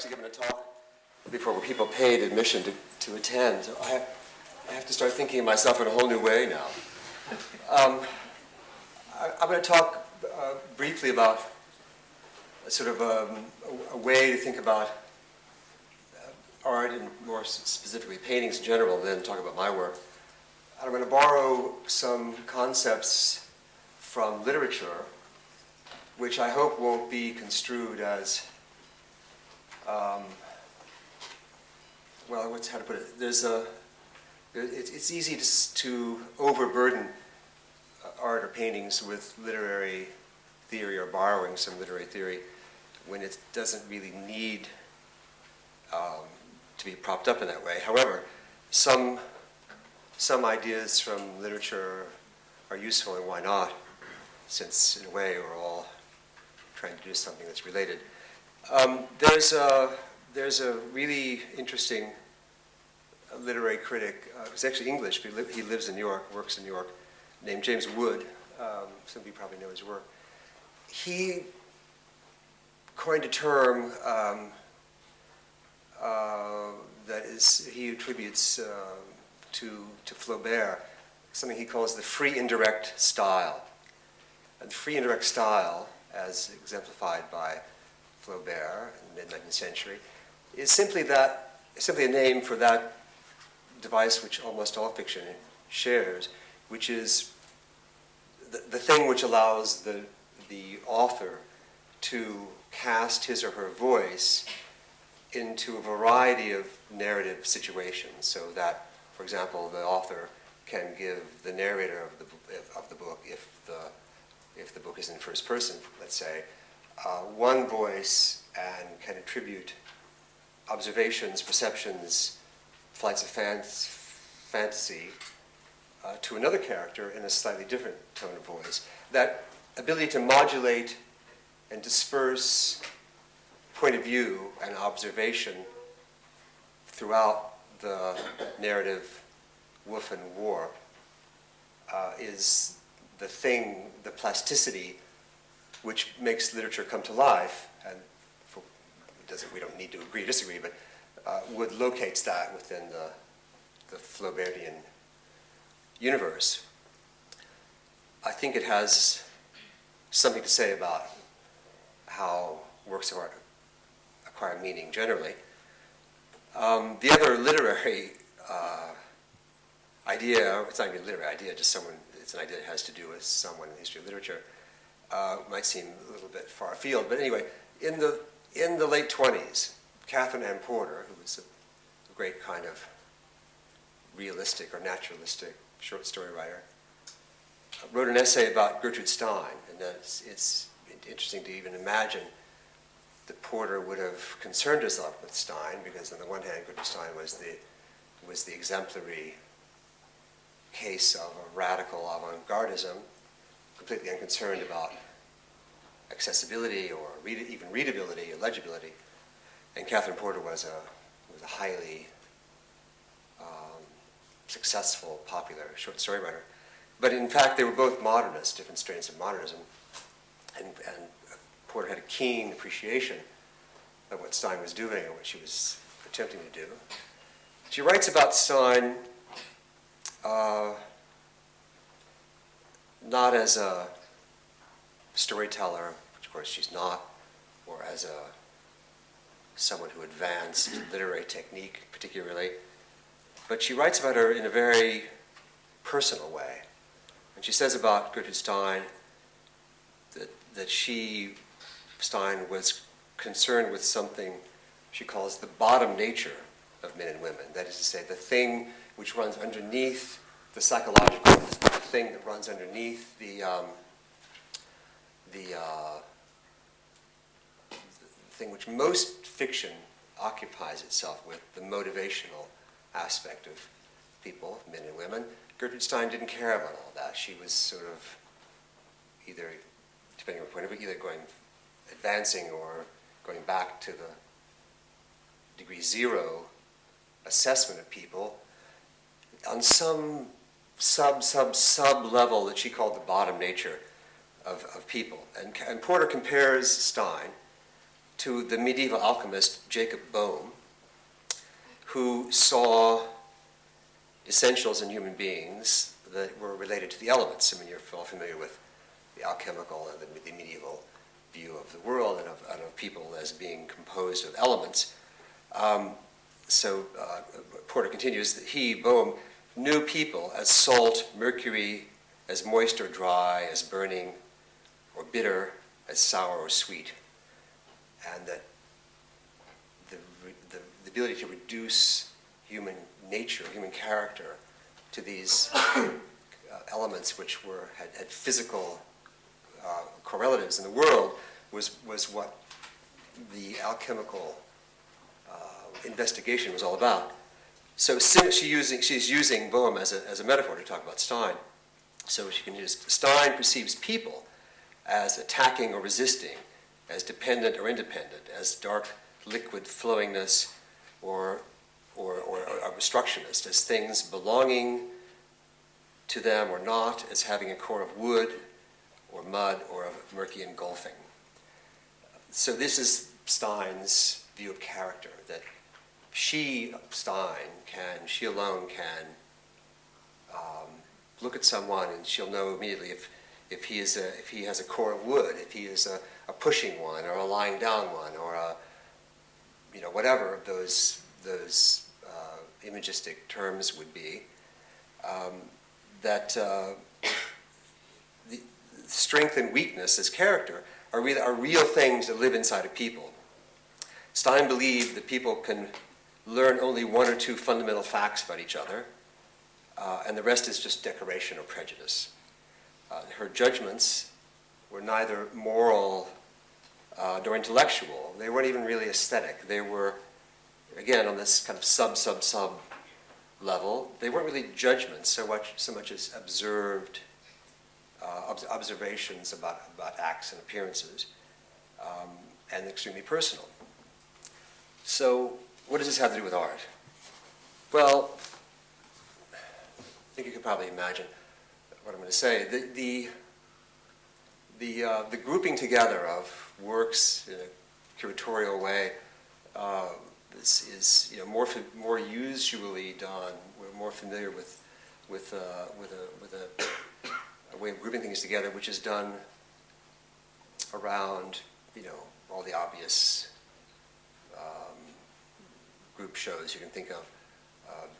actually given a talk before where people paid admission to attend. So I have to start thinking of myself in a whole new way now. I'm going to talk briefly about sort of a way to think about art and more specifically paintings in general, and then talk about my work. I'm going to borrow some concepts from literature, which I hope won't be construed as, well, how to put it? It's easy to overburden art or paintings with literary theory or borrowing some literary theory when it doesn't really need to be propped up in that way. However, some ideas from literature are useful, and why not? Since in a way we're all trying to do something that's related. There's a really interesting literary critic. He's actually English, but he lives in New York, works in New York, named James Wood. Some of you probably know his work. He coined a term that he attributes to Flaubert, something he calls the free indirect style. And the free indirect style, as exemplified by Flaubert in the mid-19th century, is simply a name for that device which almost all fiction shares, which is the thing which allows the author to cast his or her voice into a variety of narrative situations, so that, for example, the author can give the narrator of the book, if the book is in first person, let's say, one voice, and can attribute observations, perceptions, flights of fantasy to another character in a slightly different tone of voice. That ability to modulate and disperse point of view and observation throughout the narrative woof and warp is the thing, the plasticity, which makes literature come to life. And we don't need to agree or disagree, but Wood locates that within the Flaubertian universe. I think it has something to say about how works of art acquire meaning generally. The other literary idea, it's not even a literary idea, it's an idea that has to do with someone in the history of literature, might seem a little bit far afield, but anyway, in the late 20s, Catherine Ann Porter, who was a great kind of realistic or naturalistic short story writer, wrote an essay about Gertrude Stein, and it's interesting to even imagine that Porter would have concerned herself with Stein, because on the one hand, Gertrude Stein was the exemplary case of a radical avant-gardism, completely unconcerned about accessibility or even readability or legibility. And Catherine Porter was a highly successful, popular short story writer. But in fact, they were both modernists, different strains of modernism. And Porter had a keen appreciation of what Stein was doing and what she was attempting to do. She writes about Stein not as a storyteller, which of course she's not, or as someone who advanced literary technique particularly, but she writes about her in a very personal way. And she says about Gertrude Stein that Stein was concerned with something she calls the bottom nature of men and women. That is to say, the thing which runs underneath the psychological, the thing that runs underneath the thing which most fiction occupies itself with, the motivational aspect of people, men and women. Gertrude Stein didn't care about all that. She was sort of either, depending on the point of view, either advancing or going back to the degree zero assessment of people on some sub level that she called the bottom nature of people. And Porter compares Stein to the medieval alchemist Jacob Boehme, who saw essentials in human beings that were related to the elements. I mean, you're all familiar with the alchemical and the medieval view of the world and of people as being composed of elements. Porter continues that he, Boehme, knew people as salt, mercury, as moist or dry, as burning or bitter, as sour or sweet, and that the ability to reduce human nature, human character, to these elements which had physical correlatives in the world was what the alchemical investigation was all about. So she's using Boehme as a metaphor to talk about Stein. So she can use Stein perceives people as attacking or resisting, as dependent or independent, as dark liquid flowingness or obstructionist, as things belonging to them or not, as having a core of wood or mud or of murky engulfing. So this is Stein's view of character, that she alone can look at someone and she'll know immediately if he has a core of wood, if he is a pushing one or a lying down one or whatever those imagistic terms would be. That the strength and weakness as character are real things that live inside of people. Stein believed that people can learn only one or two fundamental facts about each other, and the rest is just decoration or prejudice. Her judgments were neither moral nor intellectual. They weren't even really aesthetic. They were, again, on this kind of sub level. They weren't really judgments so much as observations about acts and appearances, and extremely personal. So what does this have to do with art? Well, I think you can probably imagine what I'm going to say. The grouping together of works in a curatorial way is more usually done. We're more familiar with a way of grouping things together, which is done around all the obvious group shows you can think of,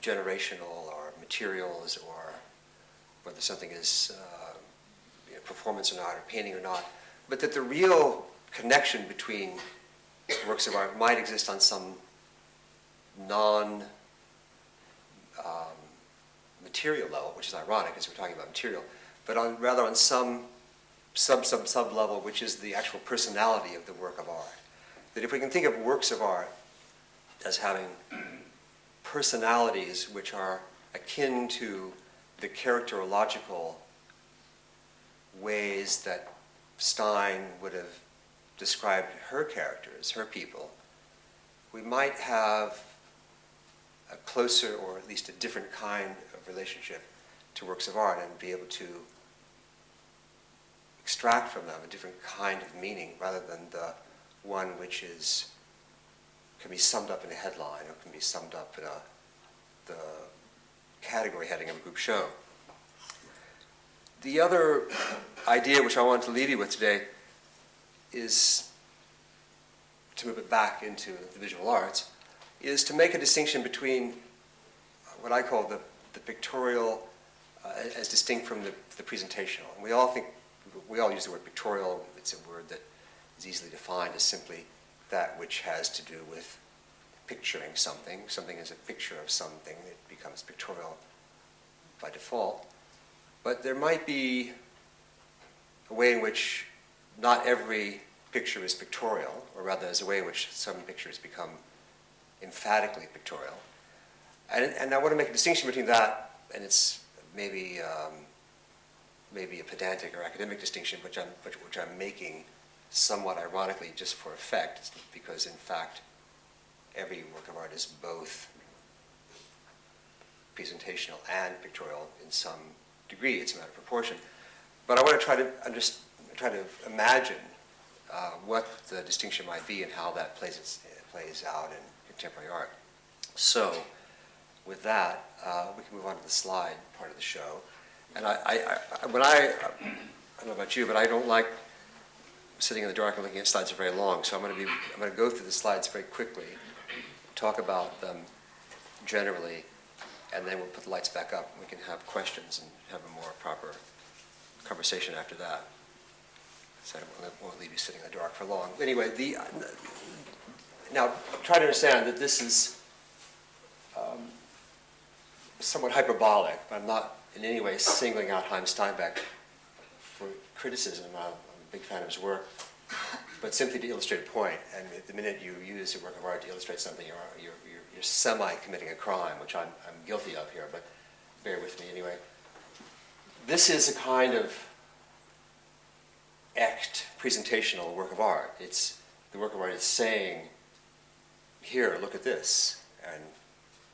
generational or materials, or whether something is performance or not, or painting or not, but that the real connection between works of art might exist on some non-material level, which is ironic as we're talking about material, but rather on some sub level, which is the actual personality of the work of art. That if we can think of works of art as having personalities which are akin to the characterological ways that Stein would have described her characters, her people, we might have a closer, or at least a different kind of relationship to works of art, and be able to extract from them a different kind of meaning rather than the one which can be summed up in a headline or can be summed up in the category heading of a group show. The other idea which I want to leave you with today is, to move it back into the visual arts, is to make a distinction between what I call the pictorial as distinct from the presentational. And we all use the word pictorial. It's a word that is easily defined as simply that which has to do with picturing something. Something is a picture of something. It becomes pictorial by default. But there might be a way in which not every picture is pictorial, or rather there's a way in which some pictures become emphatically pictorial. And I want to make a distinction between that, and it's maybe a pedantic or academic distinction, which I'm making somewhat ironically just for effect, because in fact every work of art is both presentational and pictorial in some degree. It's a matter of proportion. But I want to try to imagine what the distinction might be and how that plays out in contemporary art. So, with that, we can move on to the slide part of the show. And I don't know about you, but I don't like sitting in the dark and looking at slides for very long. So I'm going to go through the slides very quickly, talk about them generally, and then we'll put the lights back up and we can have questions and have a more proper conversation after that. So I won't leave you sitting in the dark for long. Anyway, now try to understand that this is somewhat hyperbolic. I'm not in any way singling out Chaim Steinbeck for criticism. I'm a big fan of his work, but simply to illustrate a point. And the minute you use a work of art to illustrate something, you're semi-committing a crime, which I'm guilty of here, but bear with me anyway. This is a kind of act presentational work of art. It's the work of art is saying, here, look at this, and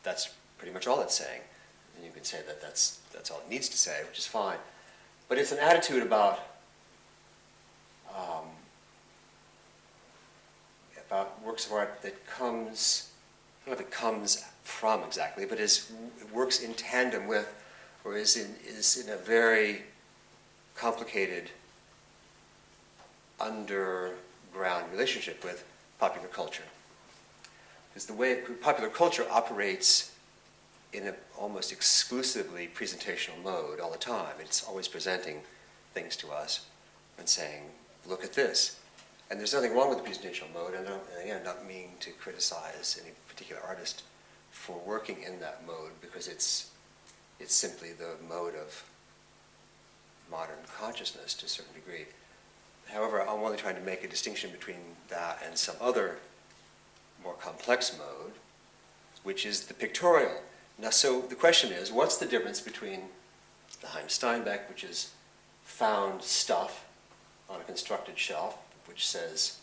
that's pretty much all it's saying. And you can say that that's all it needs to say, which is fine. But it's an attitude about works of art that comes, I don't know if it comes from exactly, but works in tandem with, or is in a very complicated underground relationship with popular culture. Because the way popular culture operates in an almost exclusively presentational mode all the time. It's always presenting things to us and saying, look at this. And there's nothing wrong with the presentational mode, and again, not meaning to criticize any particular artist for working in that mode, because it's simply the mode of modern consciousness to a certain degree. However, I'm only trying to make a distinction between that and some other more complex mode, which is the pictorial. Now, so the question is, what's the difference between the Chaim Steinbeck, which is found stuff on a constructed shelf, which says,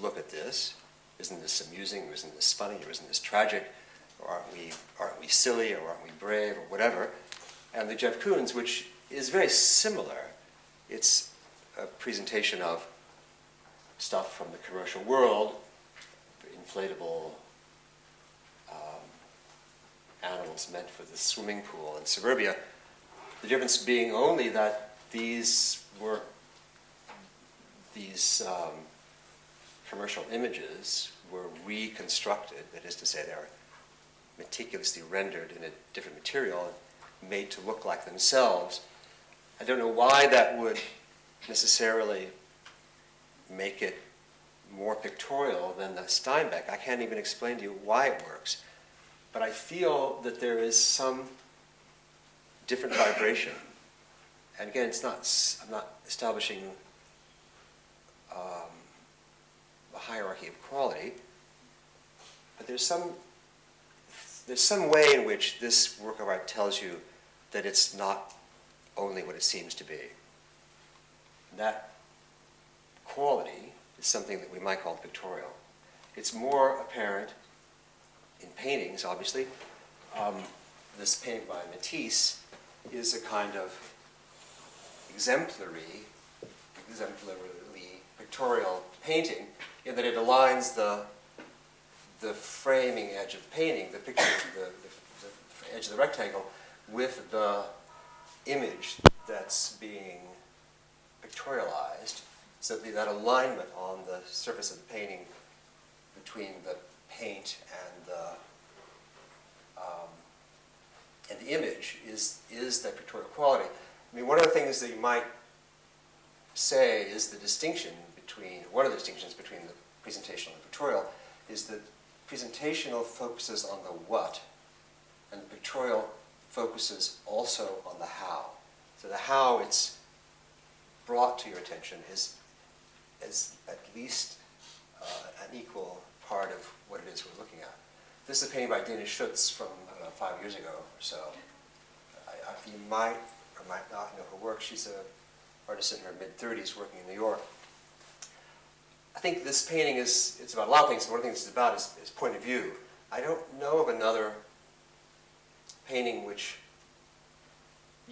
look at this, isn't this amusing, or isn't this funny, or isn't this tragic, or aren't we silly, or aren't we brave, or whatever, and the Jeff Koons, which is very similar. It's a presentation of stuff from the commercial world, inflatable animals meant for the swimming pool in suburbia. The difference being only that these commercial images were reconstructed, that is to say they were meticulously rendered in a different material, made to look like themselves. I don't know why that would necessarily make it more pictorial than the Steinbeck. I can't even explain to you why it works. But I feel that there is some different vibration. And again, I'm not establishing a hierarchy of quality, but there's some way in which this work of art tells you that it's not only what it seems to be. And that quality is something that we might call pictorial. It's more apparent in paintings, obviously. This painting by Matisse is a kind of exemplary pictorial painting in that it aligns the framing edge of the painting, the picture, the edge of the rectangle, with the image that's being pictorialized. So that alignment on the surface of the painting between the paint and the image is that pictorial quality. I mean, one of the things that you might say is one of the distinctions between the presentational and pictorial is that presentational focuses on the what, and the pictorial focuses also on the how. So the how it's brought to your attention is at least an equal part of what it is we're looking at. This is a painting by Dana Schutz from, I don't know, 5 years ago or so. You might or might not know her work. She's an artist in her mid-30s working in New York. I think this painting it's about a lot of things. One of the things it's about is point of view. I don't know of another painting which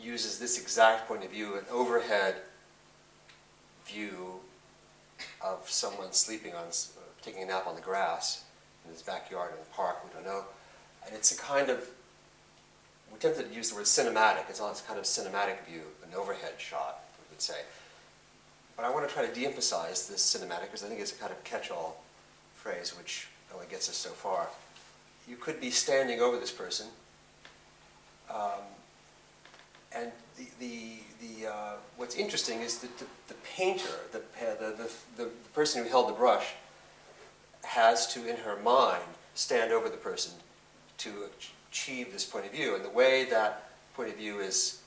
uses this exact point of view, an overhead view of someone sleeping on, taking a nap on the grass in his backyard in the park, we don't know. And it's a kind of, we tempted to use the word cinematic. It's kind of cinematic view, an overhead shot, we would say. But I want to try to de-emphasize this cinematic because I think it's a kind of catch-all phrase which only gets us so far. You could be standing over this person, and what's interesting is that the painter, the person who held the brush, has to, in her mind, stand over the person to achieve this point of view. And the way that point of view is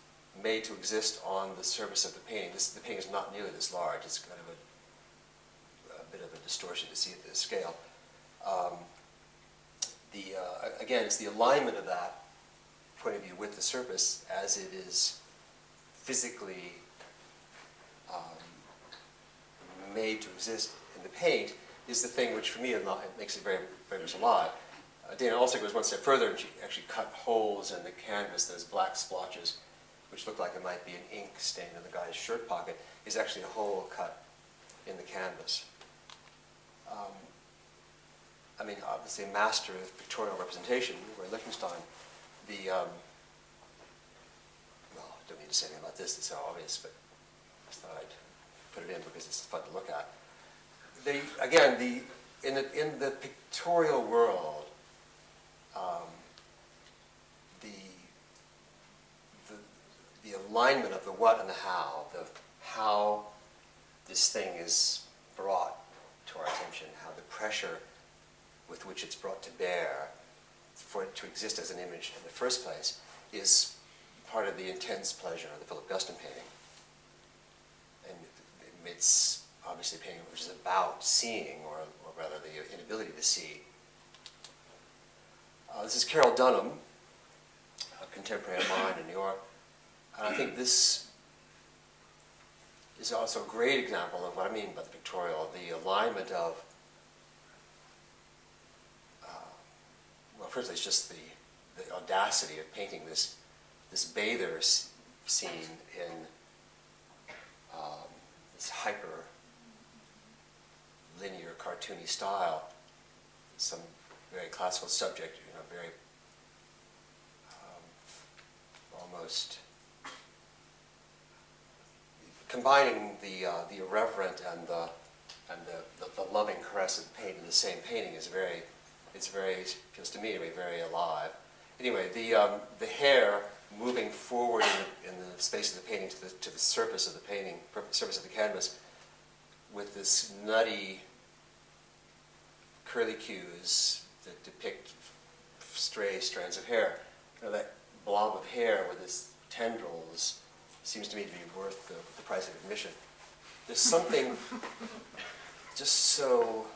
made to exist on the surface of the painting, the painting is not nearly this large. It's kind of a bit of a distortion to see at this scale. Again, it's the alignment of that point of view with the surface as it is physically made to exist in the paint is the thing which, for me, it makes it very, very much alive. Dana also goes one step further, and she actually cut holes in the canvas, those black splotches, which look like it might be an ink stain in the guy's shirt pocket, is actually a hole cut in the canvas. I mean, obviously a master of pictorial representation, Roy Lichtenstein, well, I don't need to say anything about this, it's so obvious, but I just thought I'd put it in because it's fun to look at. In the pictorial world, the alignment of the what and the how this thing is brought to our attention, how the pressure with which it's brought to bear for it to exist as an image in the first place is part of the intense pleasure of the Philip Guston painting. And it's obviously a painting which is about seeing, or rather the inability to see. This is Carol Dunham, a contemporary of mine in New York. And I think this is also a great example of what I mean by the pictorial, the alignment of, well, firstly, it's just the audacity of painting this bather scene in this hyper linear, cartoony style, some very classical subject, very almost combining the irreverent and the loving caress of the paint in the same painting is feels to me to be very alive. Anyway, the hair moving forward in the space of the painting to the surface of the painting, surface of the canvas, with this nutty curlicues that depict stray strands of hair. That blob of hair with its tendrils seems to me to be worth the price of admission. There's something just so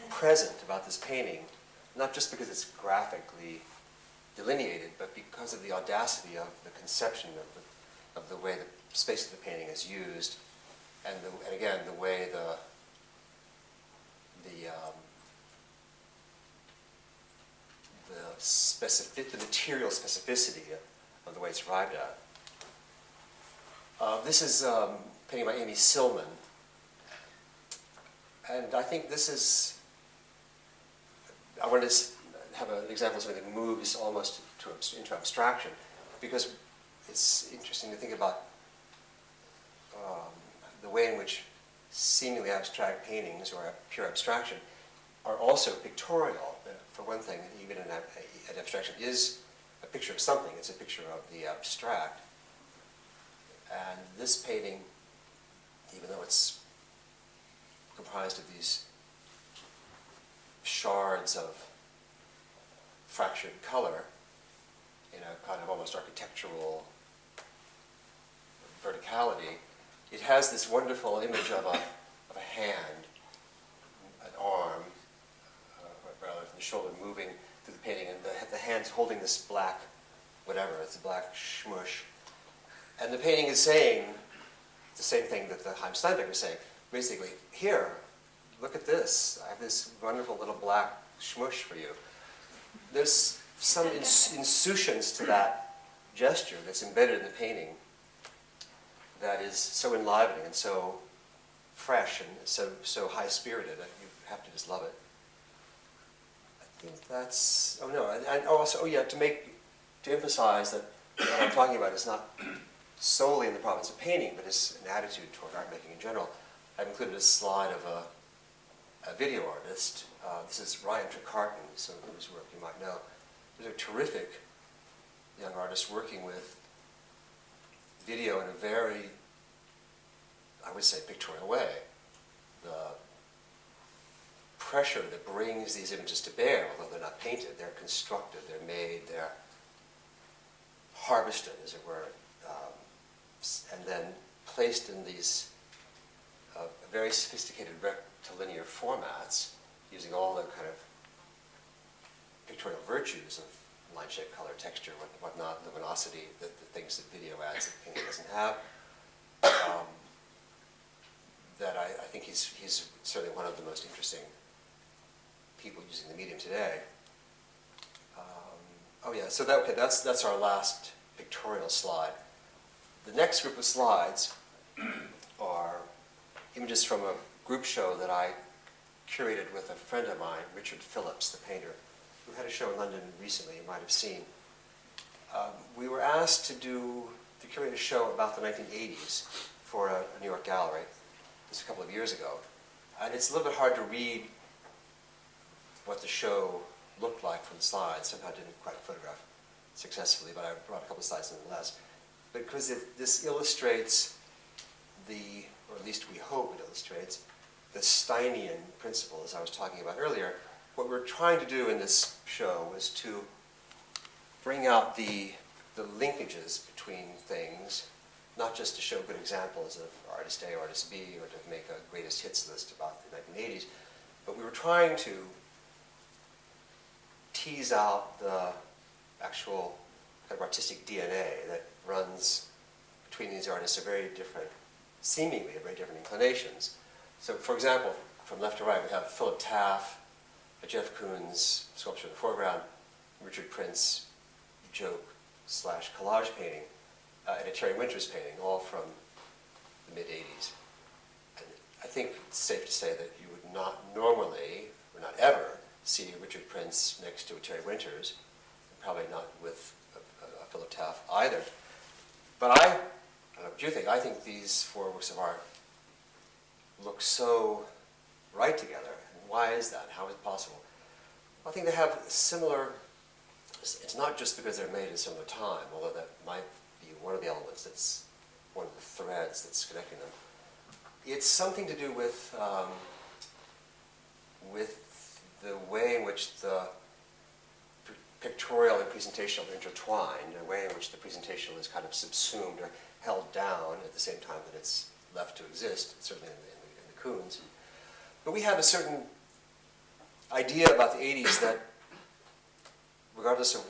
present about this painting, not just because it's graphically delineated, but because of the audacity of the conception of the way the space of the painting is used, and again the way the material specificity of the way it's arrived at. This is a painting by Amy Silman, and I think this is, I wanted to have an example of something that moves almost into abstraction, because it's interesting to think about the way in which seemingly abstract paintings, or pure abstraction, are also pictorial. For one thing, even an abstraction is a picture of something. It's a picture of the abstract. And this painting, even though it's comprised of these shards of fractured color in a kind of almost architectural verticality, it has this wonderful image of a hand, an arm, rather from the shoulder moving through the painting, and the hand's holding this black, whatever, it's a black shmush. And the painting is saying the same thing that the Heim Steinbeck was saying. Basically, here, look at this. I have this wonderful little black shmush for you. There's some insouciance to that gesture that's embedded in the painting that is so enlivening and so fresh and so high-spirited that you have to just love it. I think that's, to emphasize that what I'm talking about is not solely in the province of painting, but is an attitude toward art making in general. I've included a slide of a video artist. This is Ryan Tricarton, some of whose work you might know. He's a terrific young artist working with video in a very, I would say, pictorial way. The pressure that brings these images to bear, although they're not painted, they're constructed, they're made, they're harvested, as it were, and then placed in these very sophisticated rectilinear formats, using all the kind of pictorial virtues of line, shape, color, texture, whatnot, luminosity, the things that video adds that painting doesn't have. That I think he's certainly one of the most interesting people using the medium today. That's our last pictorial slide. The next group of slides are images from a group show that I curated with a friend of mine, Richard Phillips, the painter, who had a show in London recently, you might have seen. We were asked to curate a show about the 1980s for a New York gallery, just a couple of years ago. And it's a little bit hard to read what the show looked like from the slides. Somehow I didn't quite photograph successfully, but I brought a couple of slides nonetheless. Because this illustrates or at least we hope it illustrates, the Steinian principle, as I was talking about earlier. What we're trying to do in this show is to bring out the linkages between things, not just to show good examples of artist A, artist B, or to make a greatest hits list about the 1980s, but we were trying to tease out the actual kind of artistic DNA that runs between these artists seemingly very different inclinations. So, for example, from left to right, we have Philip Taft, a Jeff Koons sculpture in the foreground, Richard Prince joke/collage painting, and a Terry Winters painting, all from the mid-'80s. And I think it's safe to say that you would not normally, or not ever, see Richard Prince next to a Terry Winters, and probably not with a Philip Taft either. But I don't know what you think, I think these four works of art look so right together. And why is that? How is it possible? Well, I think they have similar, it's not just because they're made at a similar time, although that might be one of the elements, that's one of the threads that's connecting them. It's something to do with the way in which the pictorial and presentational are intertwined, a way in which the presentational is kind of subsumed or held down at the same time that it's left to exist, certainly in the Koons. But we have a certain idea about the 80s that, regardless of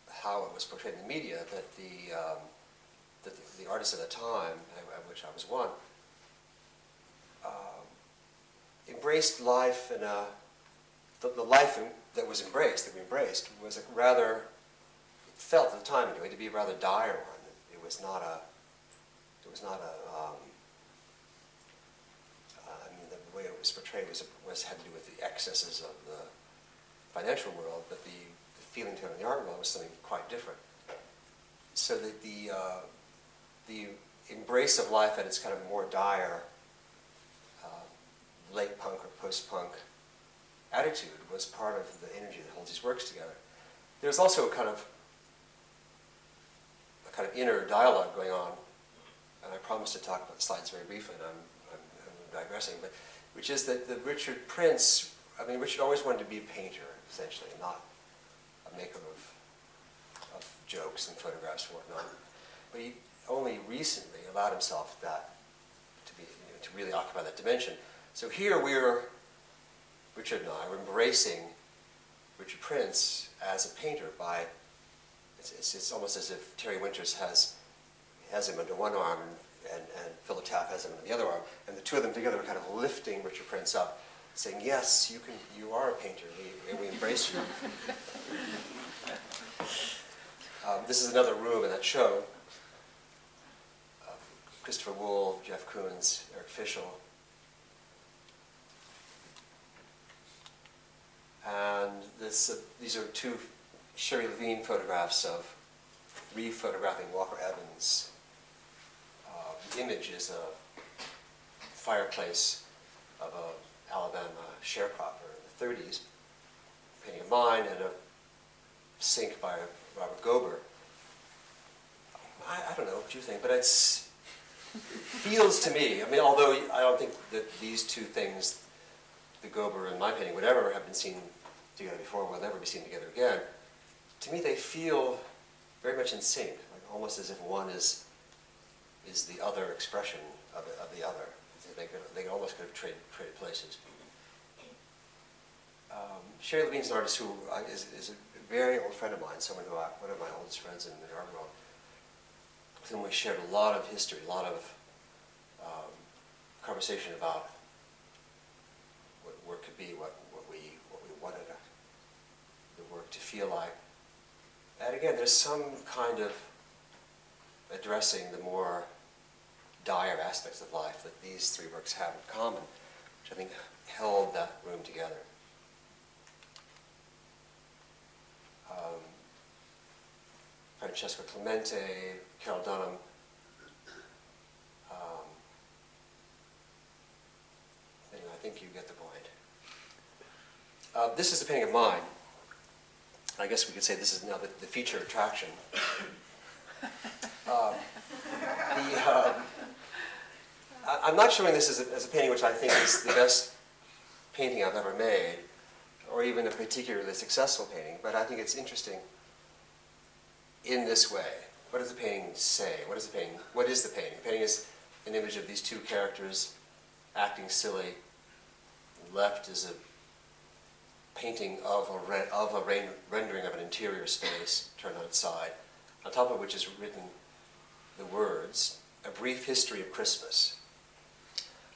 how it was portrayed in the media, that the artists at the time, at which I was one, embraced life in the life that we embraced, was felt at the time anyway, to be a rather dire one. It was not the way it was portrayed had to do with the excesses of the financial world, but the feeling to it in the art world was something quite different. So that the embrace of life at its kind of more dire late punk or post-punk attitude was part of the energy that holds these works together. There's also a kind of inner dialogue going on, and I promised to talk about the slides very briefly, and I'm digressing, but which is that the Richard always wanted to be a painter, essentially, not a maker of jokes and photographs and whatnot. But he only recently allowed himself to really occupy that dimension. So here Richard and I are embracing Richard Prince as a painter by, it's almost as if Terry Winters has him under one arm and Philip Taft has him under the other arm, and the two of them together are kind of lifting Richard Prince up, saying, yes, you are a painter, we embrace you. This is another room in that show, Christopher Wool, Jeff Koons, Eric Fischl. And these are two Sherry Levine photographs of re-photographing Walker Evans. The image is a fireplace of an Alabama sharecropper in the 30s, painting of mine, and a sink by Robert Gober. I don't know what you think, but it feels to me, I mean, although I don't think that these two things, the Gober and my painting, would ever have been seen together before, will never be seen together again, to me they feel very much in sync, like almost as if one is the other expression of the other. They almost could have traded places. Sherry Levine's an artist who is a very old friend of mine, one of my oldest friends in the art world, with whom we shared a lot of history, a lot of conversation about what work could be, what we wanted the work to feel like. And again, there's some kind of addressing the more dire aspects of life that these three works have in common, which I think held that room together. Francesco Clemente, Carol Dunham, anyway, I think you get the point. This is a painting of mine. I guess we could say this is now the feature attraction. I'm not showing this as a painting which I think is the best painting I've ever made, or even a particularly successful painting, but I think it's interesting in this way. What does the painting say? What is the painting? The painting is an image of these two characters acting silly. Left is a painting of a rendering of an interior space turned on its side, on top of which is written the words, "A brief history of Christmas."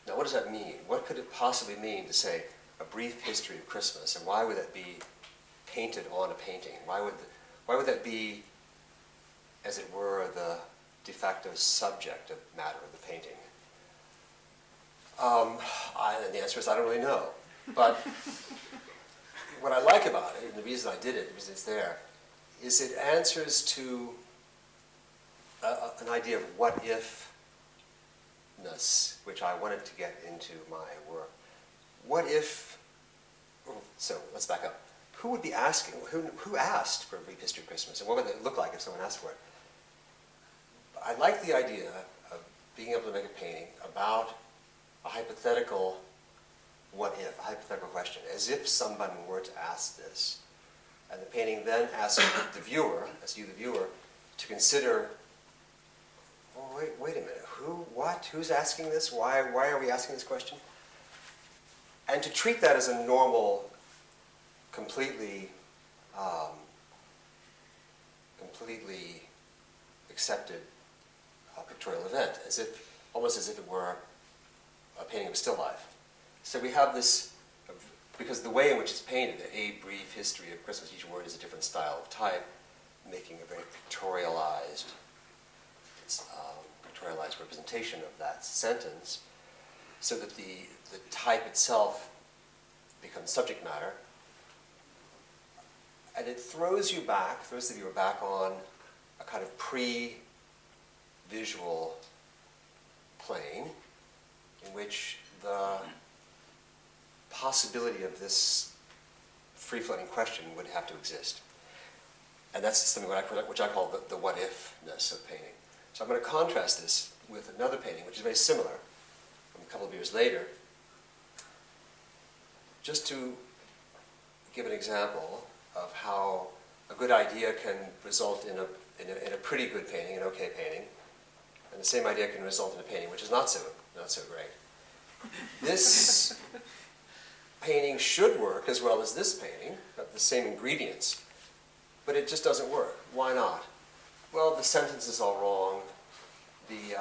Now, what does that mean? What could it possibly mean to say a brief history of Christmas, and why would that be painted on a painting? Why would that be, as it were, the de facto subject of matter of the painting? And the answer is I don't really know. But what I like about it, and the reason I did it, the reason it's there, is it answers to an idea of what-ifness, which I wanted to get into my work. What if, so let's back up. Who would be asking, who asked for a brief history of Christmas, and what would it look like if someone asked for it? I like the idea of being able to make a painting about a hypothetical what if, a hypothetical question, as if someone were to ask this. And the painting then asks the viewer, to consider, oh, wait a minute, who's asking this? Why are we asking this question? And to treat that as a normal, completely accepted pictorial event, almost as if it were a painting of still life. So we have this, because the way in which it's painted, a brief history of Christmas, each word is a different style of type, making a very pictorialized representation of that sentence, so that the type itself becomes subject matter, and it throws the viewer back on a kind of pre-visual plane in which the possibility of this free-floating question would have to exist. And that's something which I call the what-if-ness of painting. So I'm going to contrast this with another painting, which is very similar, from a couple of years later, just to give an example of how a good idea can result in a pretty good painting, an okay painting, and the same idea can result in a painting which is not so great. This painting should work as well as this painting, got the same ingredients, but it just doesn't work. Why not? Well, the sentence is all wrong. The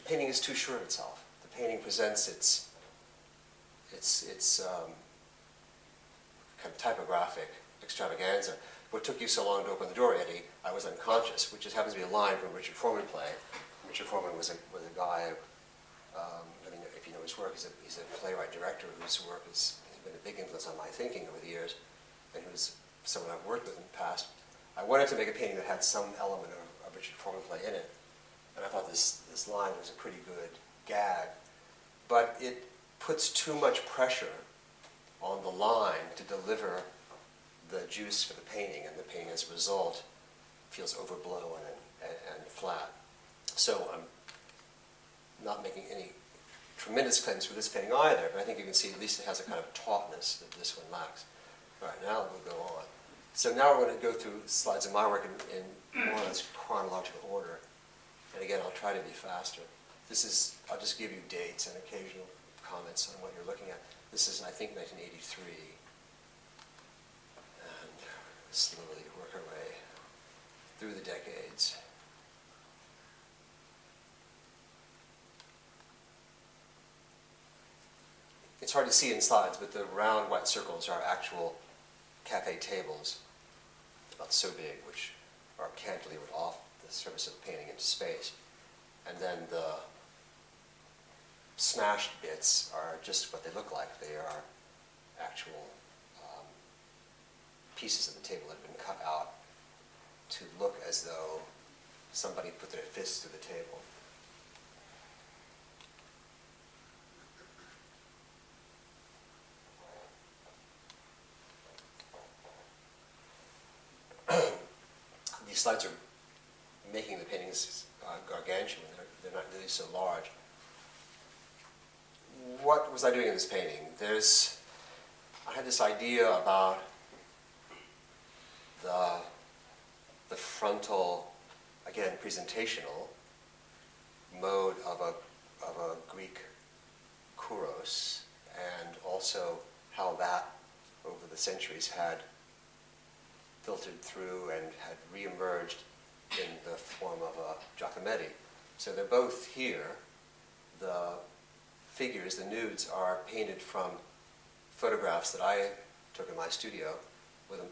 painting is too sure of itself. The painting presents its kind of typographic extravaganza. What took you so long to open the door, Eddie? I was unconscious, which just happens to be a line from a Richard Foreman play. Richard Foreman was a guy, I mean, if you know his work, he's a playwright-director whose work has been a big influence on my thinking over the years, and who's someone I've worked with in the past. I wanted to make a painting that had some element of Richard Foreman play in it, and I thought this line was a pretty good gag, but it puts too much pressure on the line to deliver the juice for the painting, and the painting as a result feels overblown and flat. So I'm not making any tremendous claims for this painting either, but I think you can see at least it has a kind of tautness that this one lacks. All right, now we'll go on. So now we're going to go through slides of my work in more or less chronological order. And again, I'll try to be faster. I'll just give you dates and occasional comments on what you're looking at. This is, I think, 1983. And slowly work our way through the decades. It's hard to see in slides, but the round white circles are actual cafe tables, about so big, which are cantilevered off the surface of the painting into space. And then the smashed bits are just what they look like. They are actual pieces of the table that have been cut out to look as though somebody put their fists through the table. These slides are making the paintings gargantuan. They're not really so large. What was I doing in this painting? I had this idea about the frontal, again, presentational mode of a Greek kouros, and also how that, over the centuries, had filtered through and had re-emerged in the form of a Giacometti. So they're both here. The figures, the nudes, are painted from photographs that I took in my studio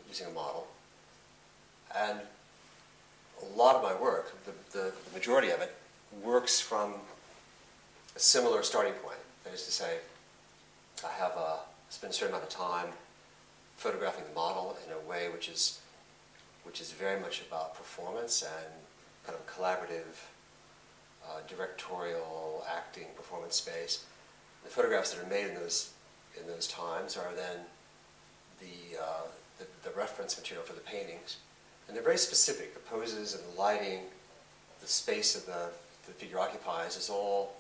using a model. And a lot of my work, the majority of it, works from a similar starting point. That is to say, I have spent a certain amount of time photographing the model in a way which is very much about performance and kind of collaborative, directorial, acting, performance space. The photographs that are made in those times are then the reference material for the paintings, and they're very specific. The poses and the lighting, the space of the figure occupies is all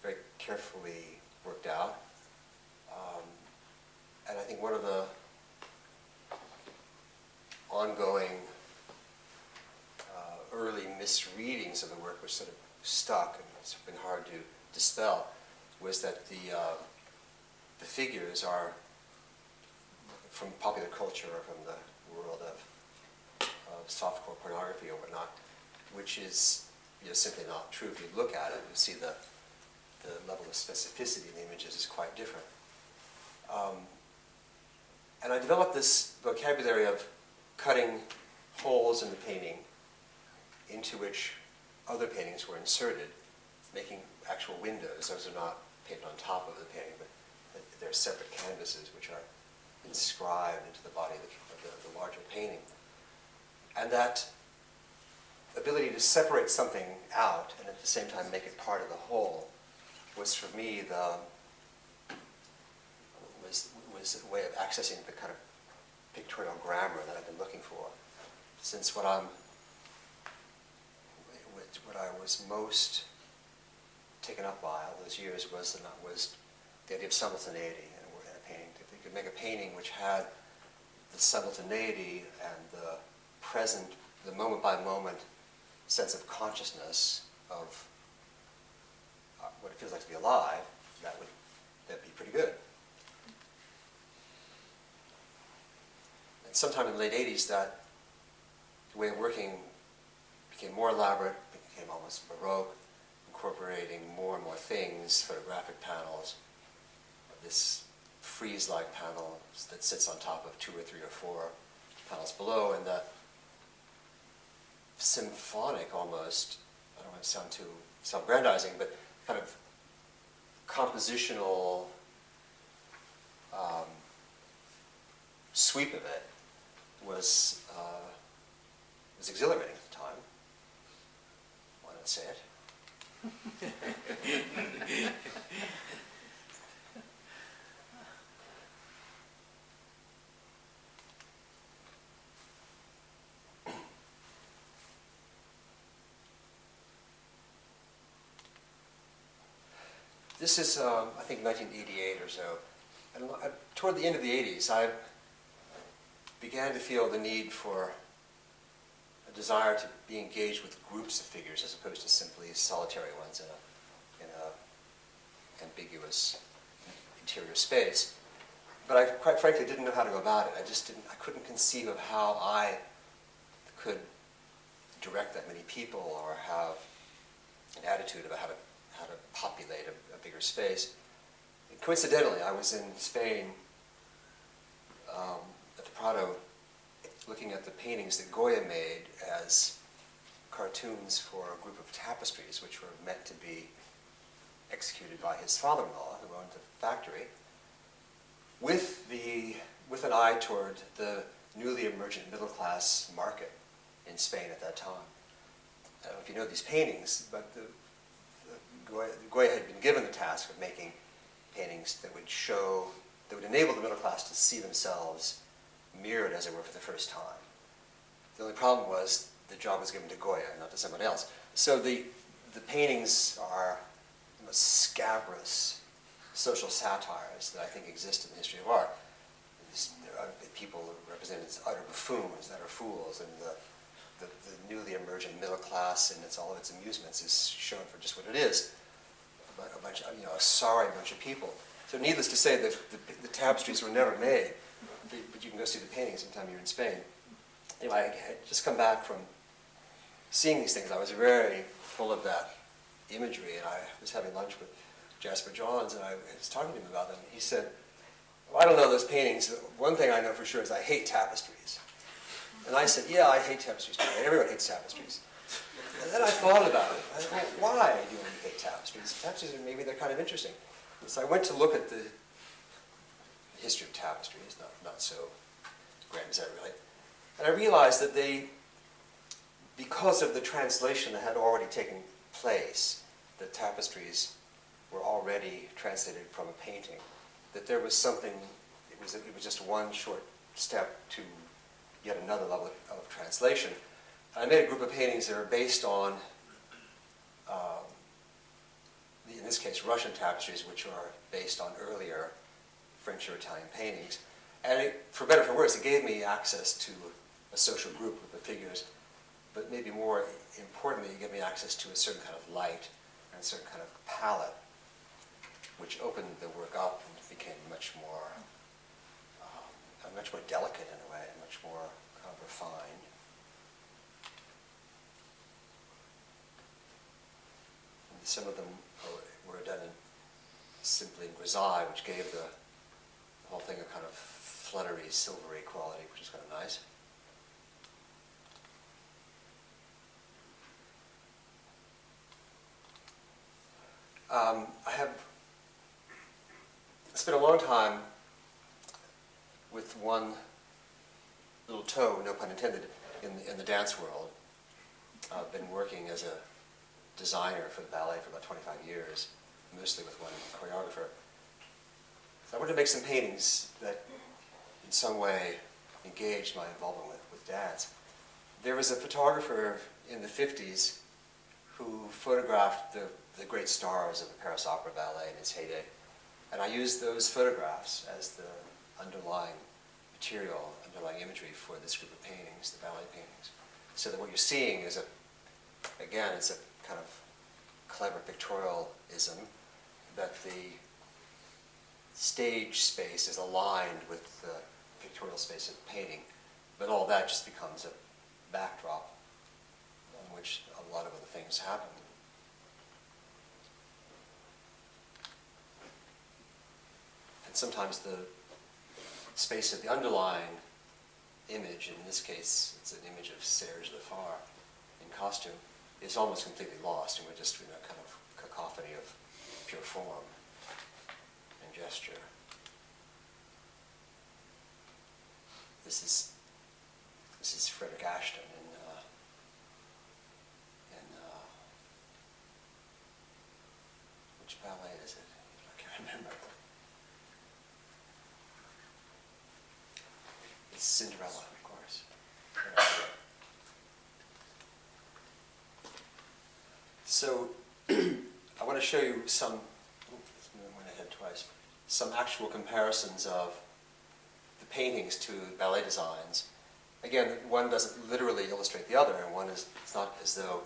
very carefully worked out. And I think one of the ongoing early misreadings of the work, which sort of stuck and it's been hard to dispel, was that the figures are from popular culture or from the world of softcore pornography or whatnot, which is simply not true. If you look at it, you see the level of specificity in the images is quite different. And I developed this vocabulary of cutting holes in the painting into which other paintings were inserted, making actual windows. Those are not painted on top of the painting, but they're separate canvases which are inscribed into the body of the larger painting. And that ability to separate something out and at the same time make it part of the whole was for me was a way of accessing the kind of pictorial grammar that I've been looking for. Since what I was most taken up by all those years was the idea of simultaneity in a painting. If you could make a painting which had the simultaneity and the moment by moment sense of consciousness of what it feels like to be alive, that'd be pretty good. And sometime in the late 80s, that way of working became more elaborate, became almost Baroque, incorporating more and more things, photographic panels, this frieze-like panel that sits on top of 2 or 3 or 4 panels below, and the symphonic almost, I don't want to sound too self-aggrandizing, but kind of compositional sweep of it was exhilarating at the time. Why not say it? This is, I think, 1988 or so. And toward the end of the 80s, I began to feel the need for a desire to be engaged with groups of figures as opposed to simply solitary ones in a ambiguous interior space. But I, quite frankly, didn't know how to go about it. I couldn't conceive of how I could direct that many people or have an attitude about how to populate a bigger space. And coincidentally, I was in Spain at the Prado looking at the paintings that Goya made as cartoons for a group of tapestries which were meant to be executed by his father-in-law, who owned the factory, with an eye toward the newly emergent middle-class market in Spain at that time. I don't know if you know these paintings, but Goya had been given the task of making paintings that would enable the middle class to see themselves mirrored, as it were, for the first time. The only problem was the job was given to Goya, not to someone else. So the paintings are the most scabrous social satires that I think exist in the history of art. There are people represented as utter buffoons, utter fools, and the newly emerging middle class and all of its amusements is shown for just what it is, a sorry bunch of people. So needless to say, the tapestries were never made, but you can go see the paintings anytime you're in Spain. Anyway, I had just come back from seeing these things. I was very full of that imagery, and I was having lunch with Jasper Johns, and I was talking to him about them. He said, well, I don't know those paintings. One thing I know for sure is I hate tapestries. And I said, yeah, I hate tapestries too. Everyone hates tapestries. And then I thought about it. I thought, well, why do you hate tapestries? Tapestries, maybe they're kind of interesting. So I went to look at the history of tapestries, not so grand as that really. And I realized that because of the translation that had already taken place, the tapestries were already translated from a painting, that there was something, it was just one short step to yet another level of translation. I made a group of paintings that are based on, in this case, Russian tapestries, which are based on earlier French or Italian paintings. And for better or for worse, it gave me access to a social group of figures, but maybe more importantly, it gave me access to a certain kind of light and a certain kind of palette, which opened the work up and became much more delicate in a way, and much more kind of refined. And some of them were done simply in grisaille, which gave the whole thing a kind of fluttery, silvery quality, which is kind of nice. I have spent a long time with one little toe, no pun intended, in the dance world. I've been working as a designer for the ballet for about 25 years, mostly with one choreographer. So I wanted to make some paintings that in some way engaged my involvement with dance. There was a photographer in the 50s who photographed the great stars of the Paris Opera Ballet in its heyday. And I used those photographs as the underlying material, underlying imagery for this group of paintings, the ballet paintings. So that what you're seeing is it's a kind of clever pictorialism, that the stage space is aligned with the pictorial space of the painting, but all that just becomes a backdrop on which a lot of other things happen. And sometimes the space of the underlying image, in this case it's an image of Serge Lefar in costume, is almost completely lost, and we're just in a kind of cacophony of pure form and gesture. This is Frederick Ashton in which ballet is it? I can't remember. It's Cinderella, of course. So I want to show you some, I went ahead twice, some actual comparisons of the paintings to ballet designs. Again, one doesn't literally illustrate the other, and one is, it's not as though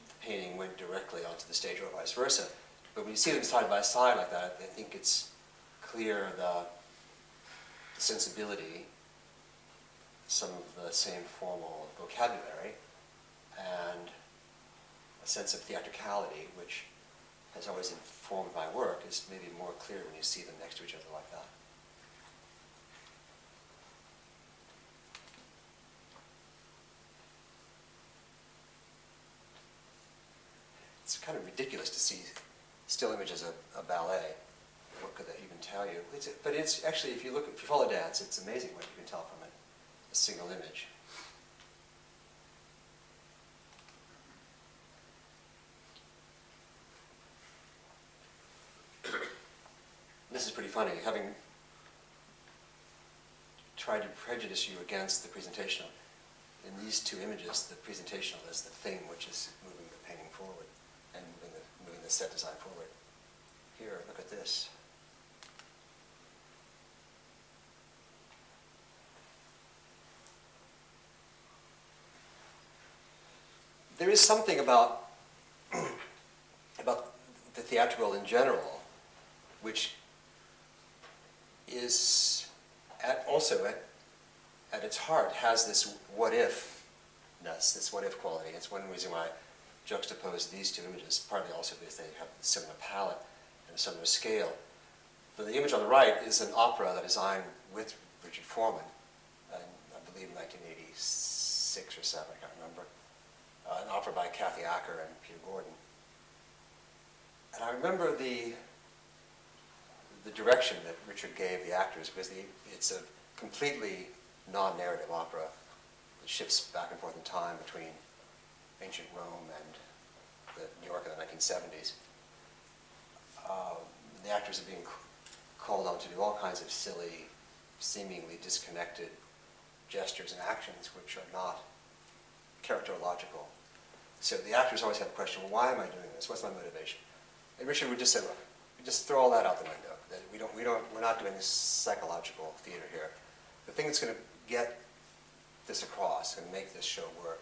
the painting went directly onto the stage or vice versa. But when you see them side by side like that, I think it's clear the sensibility, some of the same formal vocabulary, and a sense of theatricality, which has always informed my work, is maybe more clear when you see them next to each other like that. It's kind of ridiculous to see still images of a ballet. What could that even tell you? But it's actually, if you follow dance, it's amazing what you can tell from it, a single image. This is pretty funny, having tried to prejudice you against the presentational. In these two images, the presentational is the thing which is moving the painting forward and moving the set design forward. Here, look at this. There is something about the theatrical in general, which is also at its heart has this what-if-ness, this what-if quality. It's one reason why I juxtapose these two images, partly also because they have a similar palette and a similar scale. But the image on the right is an opera that I designed with Richard Foreman, I believe in 1986 or 7, I can't remember. An opera by Kathy Acker and Peter Gordon. And I remember the direction that Richard gave the actors, because it's a completely non-narrative opera that shifts back and forth in time between ancient Rome and New York in the 1970s. The actors are being called on to do all kinds of silly, seemingly disconnected gestures and actions which are not characterological. So the actors always have the question, well, why am I doing this? What's my motivation? And Richard would just say, well, we just throw all that out the window. That we're not doing this psychological theater here. The thing that's going to get this across and make this show work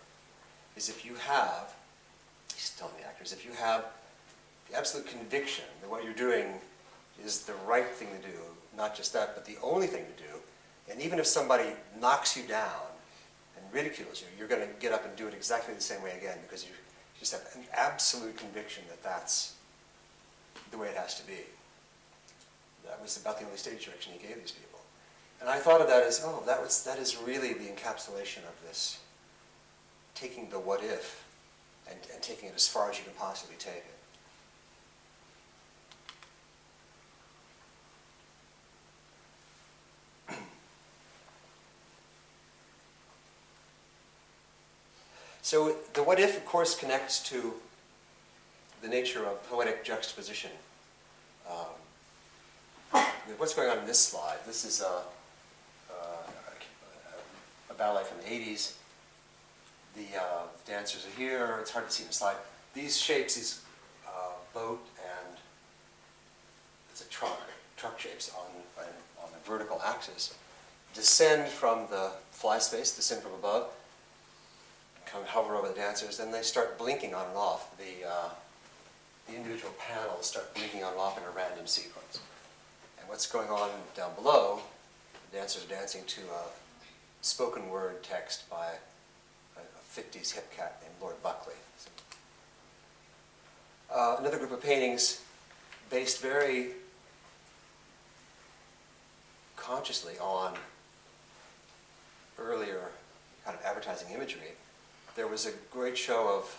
is if you have, he's telling the actors, if you have the absolute conviction that what you're doing is the right thing to do, not just that, but the only thing to do, and even if somebody knocks you down and ridicules you, you're going to get up and do it exactly the same way again because you just have an absolute conviction that that's the way it has to be. That was about the only stage direction he gave these people. And I thought of that as, that is really the encapsulation of this, taking the what if and taking it as far as you can possibly take it. So the what if, of course, connects to the nature of poetic juxtaposition. What's going on in this slide? This is a ballet from the 80s. The dancers are here. It's hard to see in the slide. These shapes, these boat and it's a truck shapes on a vertical axis, descend from the fly space, descend from above, come hover over the dancers, then they start blinking on and off. The individual panels start blinking on and off in a random sequence. And what's going on down below, the dancers are dancing to a spoken word text by a 50s hip cat named Lord Buckley. Another group of paintings based very consciously on earlier kind of advertising imagery, there was a great show of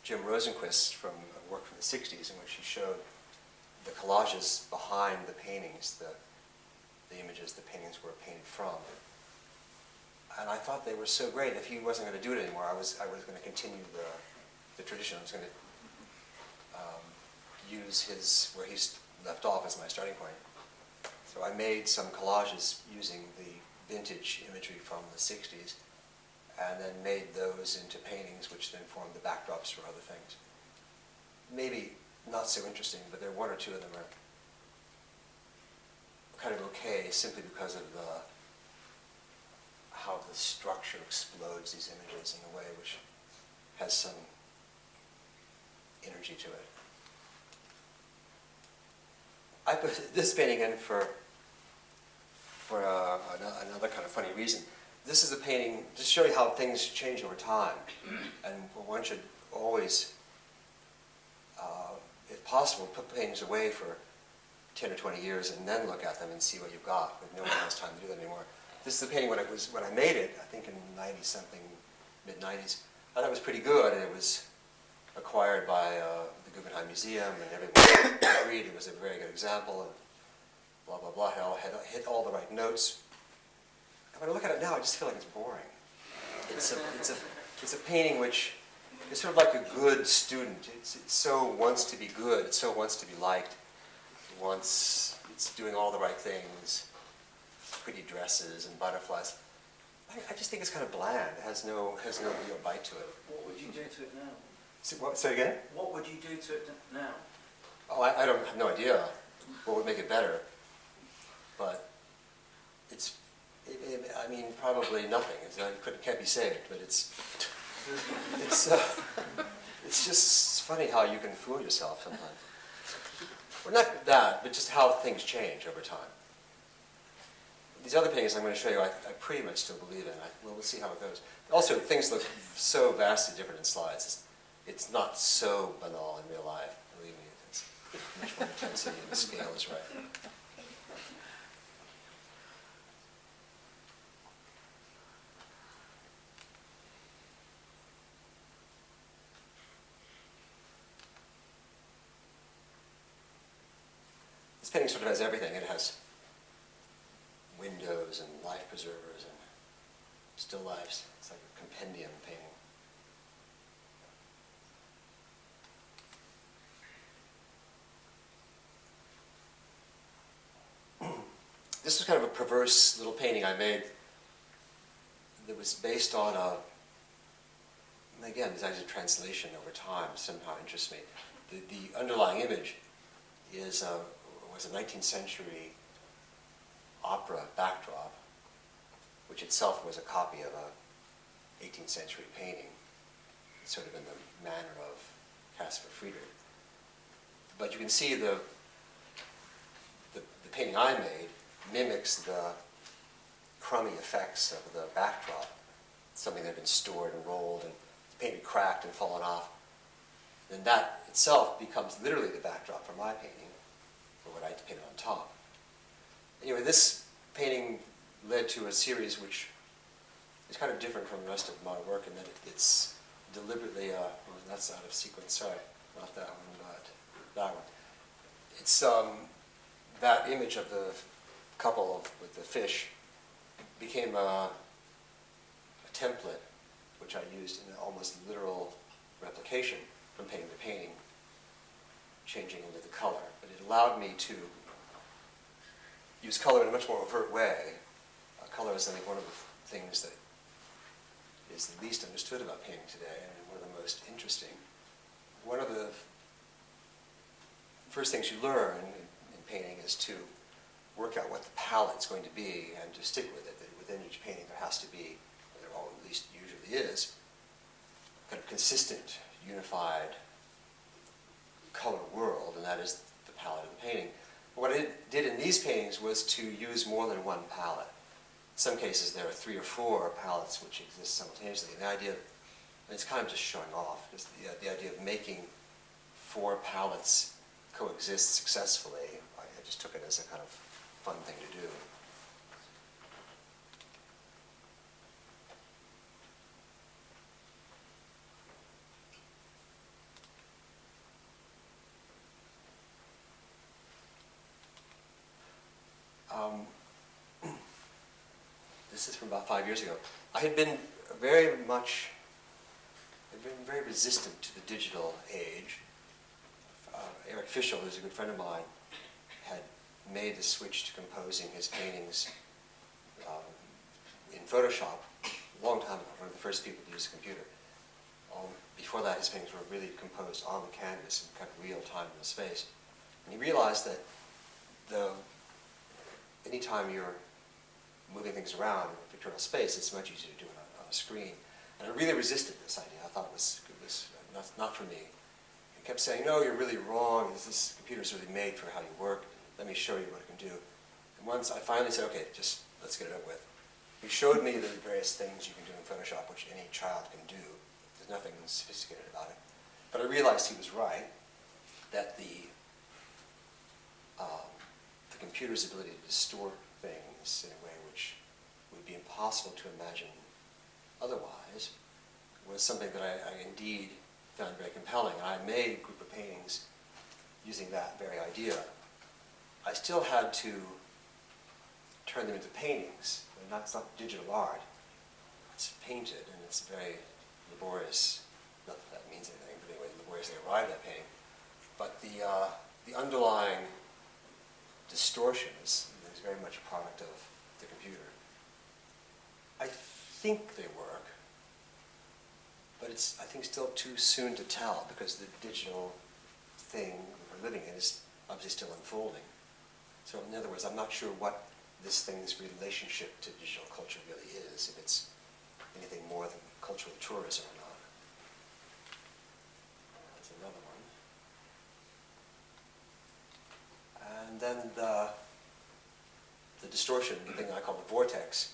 Jim Rosenquist from a work from the 60s in which he showed the collages behind the paintings, the images the paintings were painted from. And I thought they were so great. If he wasn't going to do it anymore, I was going to continue the tradition. I was going to use where he left off as my starting point. So I made some collages using the vintage imagery from the 60s, and then made those into paintings, which then formed the backdrops for other things. Maybe not so interesting, but there are one or two of them are kind of okay, simply because of how the structure explodes these images in a way which has some energy to it. I put this painting in for another kind of funny reason. This is a painting to show you how things change over time, and one should always, if possible, put paintings away for 10 or 20 years and then look at them and see what you've got, but no one has time to do that anymore. This is the painting when I made it, I think in 90-something, mid-90s. I thought it was pretty good, and it was acquired by the Guggenheim Museum, and everyone agreed it was a very good example, and blah, blah, blah, had hit all the right notes. And when I look at it now, I just feel like it's boring. It's a painting which is sort of like a good student. It so wants to be good, it so wants to be liked. It's doing all the right things, pretty dresses and butterflies. I just think it's kind of bland. It has no real bite to it. What would you do to it now? Say again? What would you do to it now? Oh, I have no idea what would make it better. But I mean, probably nothing. It can't be saved, but it's just funny how you can fool yourself sometimes. Well, not that, but just how things change over time. These other paintings I'm going to show you, I pretty much still believe in. We'll see how it goes. Also, things look so vastly different in slides. It's not so banal in real life. Believe me, it's much more intensity and the scale is right. This painting sort of has everything. It has windows and life preservers and still lifes. It's like a compendium painting. This was kind of a perverse little painting I made that was based on again, this idea of translation over time somehow interests me. The underlying image was a 19th century opera backdrop, which itself was a copy of a 18th century painting, sort of in the manner of Caspar Friedrich. But you can see the painting I made mimics the crummy effects of the backdrop, something that had been stored and rolled, and the paint had cracked and fallen off. Then that itself becomes literally the backdrop for my painting, or what I painted on top. Anyway, this painting led to a series which is kind of different from the rest of my work in that it's deliberately, that's out of sequence, sorry, not that one, but that one. It's that image of the couple with the fish became a template which I used in an almost literal replication from painting to painting, changing into the color. But it allowed me to use color in a much more overt way. Color is, I think, one of the things that is the least understood about painting today, and one of the most interesting. One of the first things you learn in painting is to work out what the palette's going to be and to stick with it. That within each painting there has to be, or there at least usually is, kind of consistent, unified color world, and that is the palette of the painting. What I did in these paintings was to use more than one palette. In some cases there are 3 or 4 palettes which exist simultaneously. And the idea, and it's kind of just showing off, just the idea of making 4 palettes coexist successfully. I just took it as a kind of fun thing to do. this is from about 5 years ago. I had been very resistant to the digital age. Fischl, who's a good friend of mine, had made the switch to composing his paintings in Photoshop a long time ago, one of the first people to use a computer. Before that, his paintings were really composed on the canvas in kind of real time in the space. And he realized that anytime you're moving things around in a pictorial space, it's much easier to do it on a screen. And I really resisted this idea. I thought it was not for me. He kept saying, no, you're really wrong. This computer's really made for how you work. Let me show you what it can do. And once I finally said, okay, just let's get it over with. He showed me the various things you can do in Photoshop, which any child can do. There's nothing sophisticated about it. But I realized he was right, that the computer's ability to distort things in a way which would be impossible to imagine otherwise was something that I indeed found very compelling. And I made a group of paintings using that very idea. I still had to turn them into paintings. It's not digital art. It's painted, and it's very laborious. Not that that means anything, but anyway, laboriously arrived at painting. But the underlying distortion is very much a product of the computer. I think they work, but it's, I think, still too soon to tell because the digital thing we're living in is obviously still unfolding. So in other words, I'm not sure what this thing's relationship to digital culture really is, if it's anything more than cultural tourism or not. That's another one. And then the distortion, the thing I call the vortex,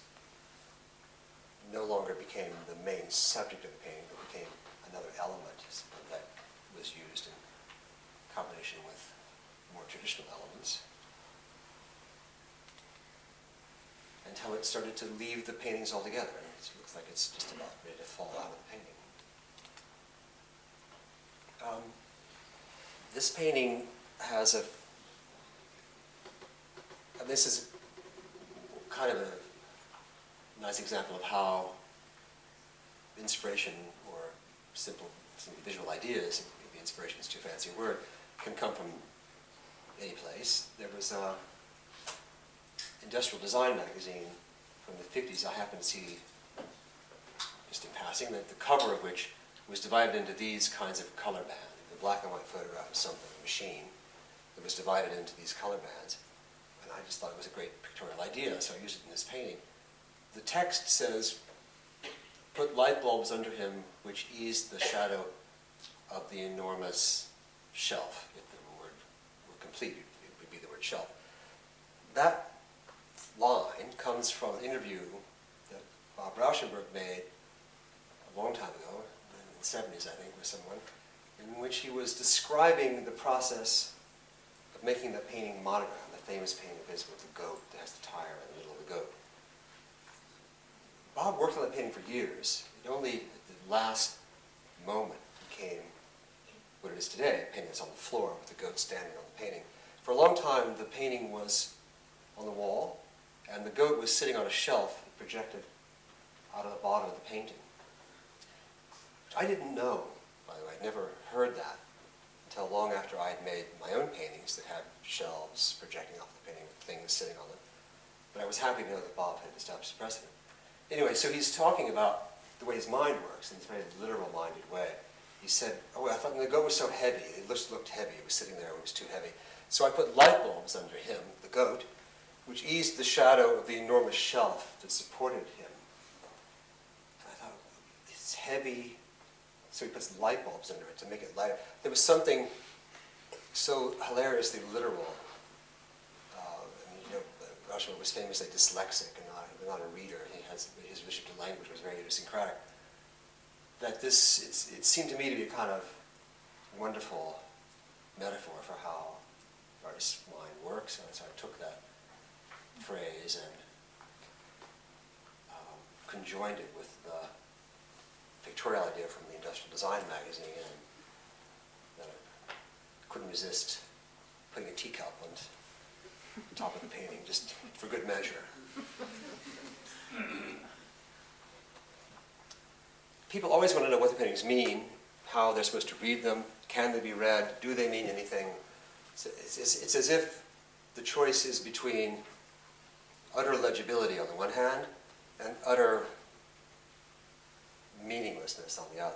no longer became the main subject of the painting, but became another element that was used in combination with more traditional elements, until it started to leave the paintings altogether. It looks like it's just about ready to fall out of the painting. This painting has this is kind of a nice example of how inspiration or simple visual ideas, maybe inspiration is too fancy a word, can come from any place. There was a industrial design magazine from the 50s I happened to see just in passing, that the cover of which was divided into these kinds of color bands. The black and white photograph of something, a machine, that was divided into these color bands. And I just thought it was a great pictorial idea, so I used it in this painting. The text says, put light bulbs under him which eased the shadow of the enormous shelf. If the word were complete, it would be the word shelf. That line comes from an interview that Bob Rauschenberg made a long time ago, in the 70s, I think, with someone, in which he was describing the process of making the painting Monogram, the famous painting of his with the goat that has the tire in the middle of the goat. Bob worked on that painting for years. It only at the last moment became what it is today, a painting that's on the floor with the goat standing on the painting. For a long time, the painting was on the wall, and the goat was sitting on a shelf that projected out of the bottom of the painting. I didn't know, by the way, I'd never heard that until long after I had made my own paintings that had shelves projecting off the painting with things sitting on them. But I was happy to know that Bob had established a precedent. Anyway, so he's talking about the way his mind works in this very literal-minded way. He said, oh, I thought the goat was so heavy, it looked heavy, it was sitting there, it was too heavy. So I put light bulbs under him, the goat, which eased the shadow of the enormous shelf that supported him. And I thought, it's heavy, so he puts light bulbs under it to make it lighter. There was something so hilariously literal. Rauschenberg was famously dyslexic and not a reader. His relationship to language was very idiosyncratic. That it seemed to me to be a kind of wonderful metaphor for how the artist's mind works. And so I took that phrase and conjoined it with the pictorial idea from the Industrial Design magazine, and I couldn't resist putting a teacup top of the painting, just for good measure. People always want to know what the paintings mean, how they're supposed to read them, can they be read, do they mean anything? It's as if the choice is between utter legibility on the one hand and utter meaninglessness on the other.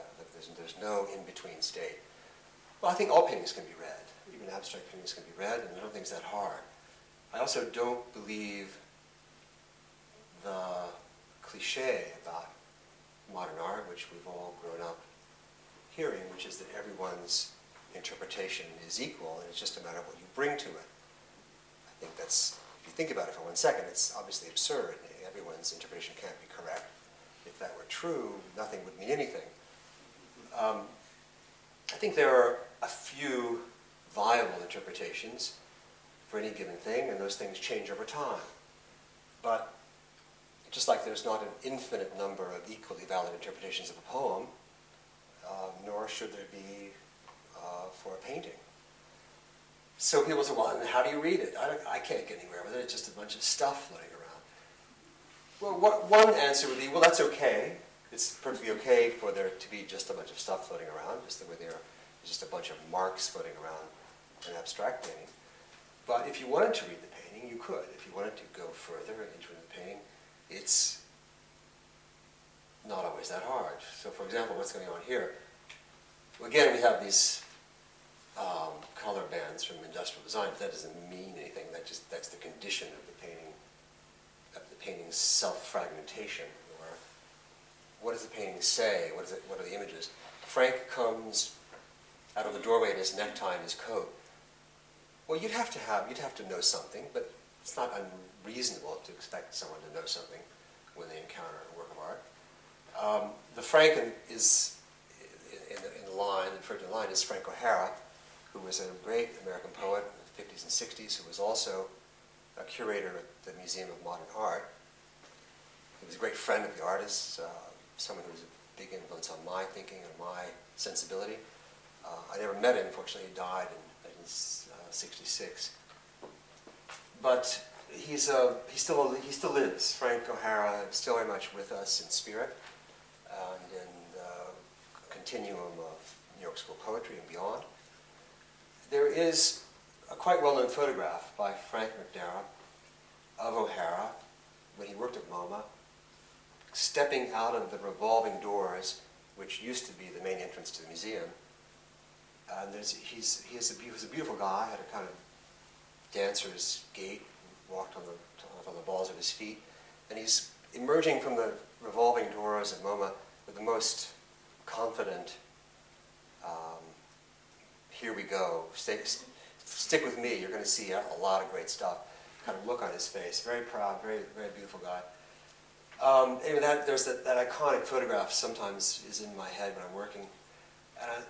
There's no in-between state. Well, I think all paintings can be read. Even abstract paintings can be read, and I don't think it's that hard. I also don't believe the cliche about modern art, which we've all grown up hearing, which is that everyone's interpretation is equal, and it's just a matter of what you bring to it. I think that's, if you think about it for 1 second, it's obviously absurd. Everyone's interpretation can't be correct. If that were true, nothing would mean anything. I think there are a few viable interpretations for any given thing, and those things change over time. But just like there's not an infinite number of equally valid interpretations of a poem, nor should there be for a painting. So people say, well, how do you read it? I can't get anywhere with it. It's just a bunch of stuff floating around. Well, one answer would be, well, that's okay. It's perfectly okay for there to be just a bunch of stuff floating around, just the way there's just a bunch of marks floating around an abstract painting. But if you wanted to read the painting, you could. If you wanted to go further into the painting, it's not always that hard. So for example, what's going on here? Well, again, we have these color bands from industrial design, but that doesn't mean anything. That's the condition of the painting's self-fragmentation. Or what does the painting say? What are the images? Frank comes out of the doorway in his necktie and his coat. Well, you'd have to know something, but it's not unreasonable to expect someone to know something when they encounter a work of art. The Frank is in the line, referred to in the line, is Frank O'Hara, who was a great American poet in the 50s and 60s, who was also a curator at the Museum of Modern Art. He was a great friend of the artists, someone who was a big influence on my thinking and my sensibility. I never met him, unfortunately. He died in 66. But he still lives. Frank O'Hara is still very much with us in spirit and in the continuum of New York School poetry and beyond. There is a quite well-known photograph by Frank McNara of O'Hara when he worked at MoMA, stepping out of the revolving doors, which used to be the main entrance to the museum. And he was a beautiful guy, had a kind of dancer's gait, walked on the balls of his feet, and he's emerging from the revolving doors at MoMA with the most confident, here we go, stick with me, you're going to see a lot of great stuff, kind of look on his face. Very proud, very, very beautiful guy. Anyway, there's that iconic photograph sometimes is in my head when I'm working. And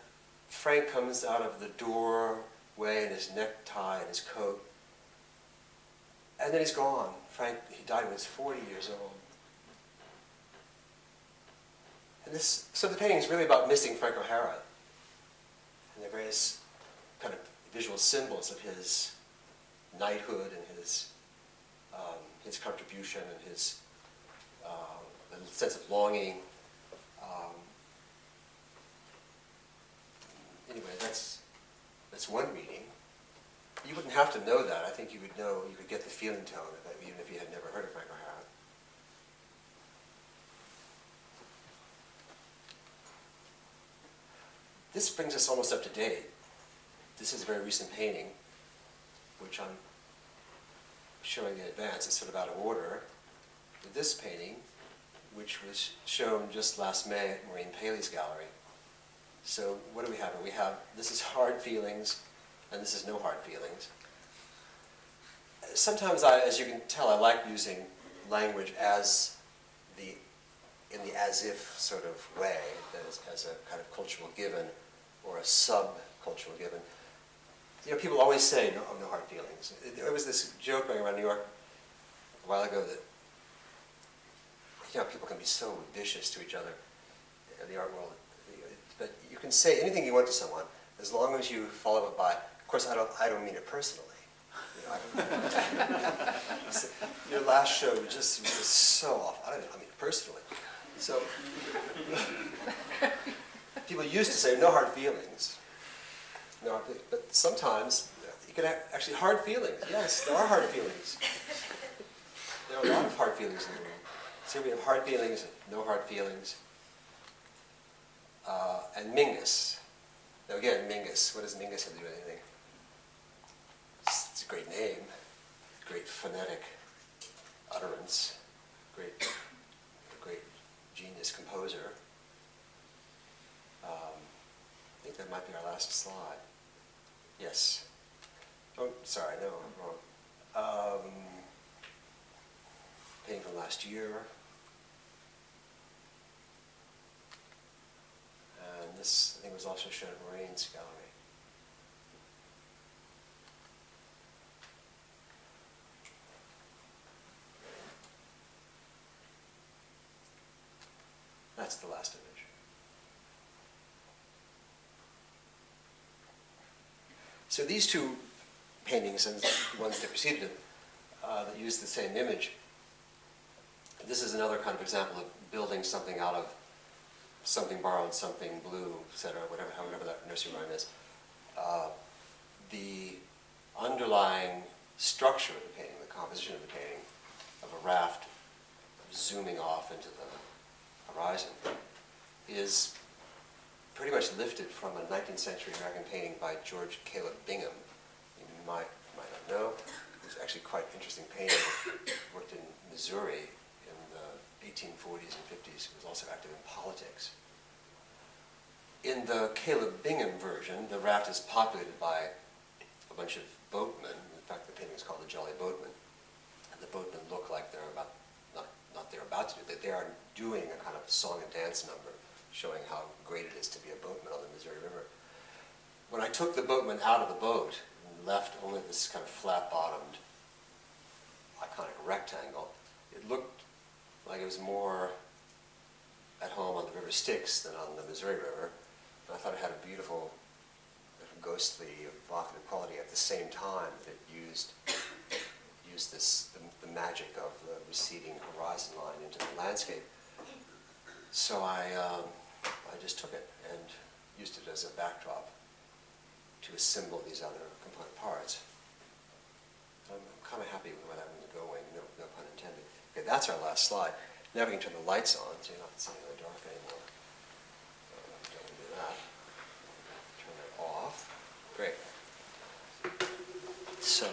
Frank comes out of the doorway in his necktie and his coat, and then he's gone. Frank, he died when he was 40 years old. And so the painting is really about missing Frank O'Hara and the various kind of visual symbols of his knighthood and his contribution and his sense of longing. Anyway, that's one reading. You wouldn't have to know that. I think you could get the feeling tone of it, even if you had never heard of Frank O'Hara. This brings us almost up to date. This is a very recent painting, which I'm showing in advance. It's sort of out of order. But this painting, which was shown just last May at Maureen Paley's gallery. So what do we have? This is hard feelings, and this is no hard feelings. Sometimes, as you can tell, I like using language in the as-if sort of way, as a kind of cultural given or a sub-cultural given. People always say, no hard feelings. There was this joke going around New York a while ago that people can be so vicious to each other in the art world. But you can say anything you want to someone as long as you follow it by, of course, I don't mean it personally. Your last show was so off. I mean, personally. So, people used to say no hard feelings. No hard feelings. But sometimes you can have actually hard feelings. Yes, there are hard feelings. There are a lot of hard feelings in the room. So we have hard feelings, no hard feelings, and Mingus. Now again, Mingus. What does Mingus have to do with anything? It's a great name, great phonetic utterance, great genius composer. I think that might be our last slide. Yes. Oh, sorry, no, I'm wrong. Painting from last year. And this, I think, was also shown at Moraine's gallery. That's the last image. So these two paintings and the ones that preceded them that use the same image, this is another kind of example of building something out of something borrowed, something blue, etc., however that nursery rhyme is. The underlying structure of the painting, the composition of the painting, of a raft zooming off into the horizon, is pretty much lifted from a 19th century American painting by George Caleb Bingham. You might not know. It was actually quite interesting painting. Worked in Missouri in the 1840s and 50s. He was also active in politics. In the Caleb Bingham version, the raft is populated by a bunch of boatmen. In fact, the painting is called The Jolly Boatman. And the boatmen look like they're about, not they're about to do, that they are doing a kind of song and dance number, showing how great it is to be a boatman on the Missouri River. When I took the boatman out of the boat and left only this kind of flat-bottomed, iconic rectangle, it looked like it was more at home on the River Styx than on the Missouri River. And I thought it had a beautiful, ghostly, evocative quality at the same time that it used the magic of the receding horizon line into the landscape. So I just took it and used it as a backdrop to assemble these other component parts. I'm kind of happy with where that one's going, no pun intended. Okay, that's our last slide. Now we can turn the lights on so you're not seeing in the dark anymore. Don't do that. Turn it off. Great. So,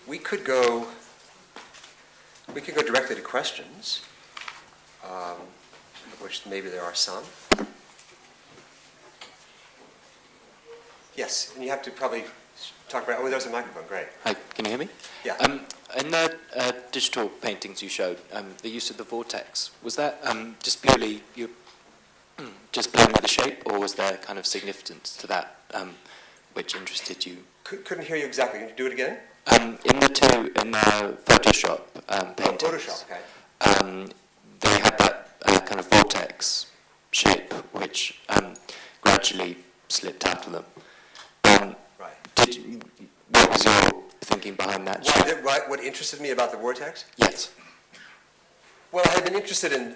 we could go directly to questions, of which maybe there are some. Yes, and you have to probably talk about. Oh, there's a microphone. Great. Hi, can you hear me? Yeah. In the digital paintings you showed, the use of the vortex, was that just purely you just playing with the shape, or was there kind of significance to that which interested you? Couldn't hear you exactly. Can you do it again? In the Photoshop paintings. Oh, Photoshop, okay. They had that kind of vortex shape, which gradually slipped out of them. Right. What was your thinking behind that shape? What interested me about the vortex? Yes. Well, I had been interested in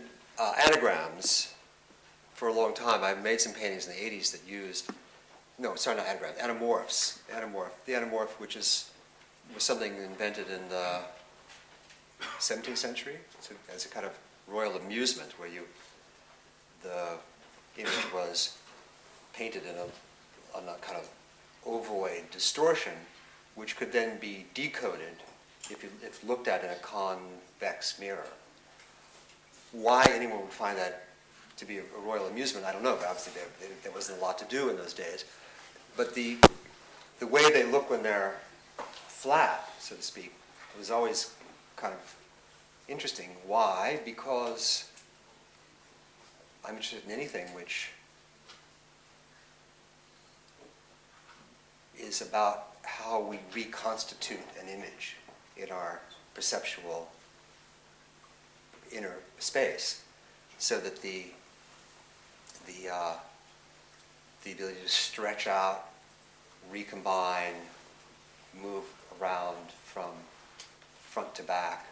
anagrams for a long time. I made some paintings in the 80s that used, not anagrams, anamorphs. The anamorph, which was something invented in the 17th century as a kind of royal amusement, where the image was painted on a kind of ovoid distortion, which could then be decoded if looked at in a convex mirror. Why anyone would find that to be a royal amusement, I don't know, but obviously there wasn't a lot to do in those days. But the way they look when they're flat, so to speak, was always kind of interesting. Why? Because I'm interested in anything which is about how we reconstitute an image in our perceptual inner space. so that the ability to stretch out, recombine, move around from front to back.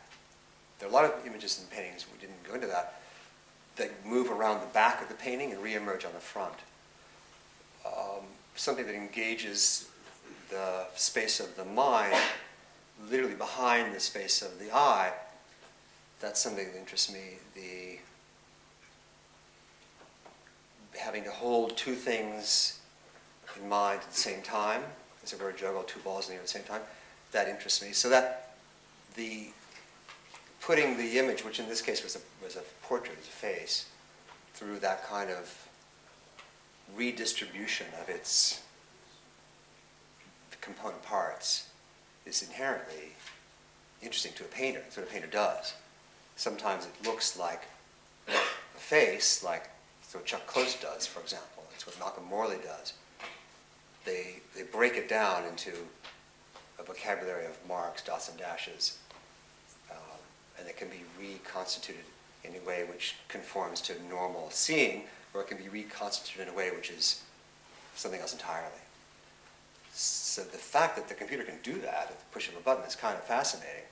There are a lot of images in paintings, we didn't go into that move around the back of the painting and re-emerge on the front. Something that engages the space of the mind, literally behind the space of the eye, that's something that interests me. The having to hold two things in mind at the same time, as if we were to juggle two balls in the air at the same time, that interests me. So that the putting the image, which in this case was a portrait, was a face, through that kind of redistribution of its component parts is inherently interesting to a painter. That's what a painter does. Sometimes it looks like a face, like that's what Chuck Close does, for example. That's what Malcolm Morley does. They break it down into a vocabulary of marks, dots, and dashes, and it can be reconstituted in a way which conforms to normal seeing, or it can be reconstituted in a way which is something else entirely. So the fact that the computer can do that at the push of a button is kind of fascinating.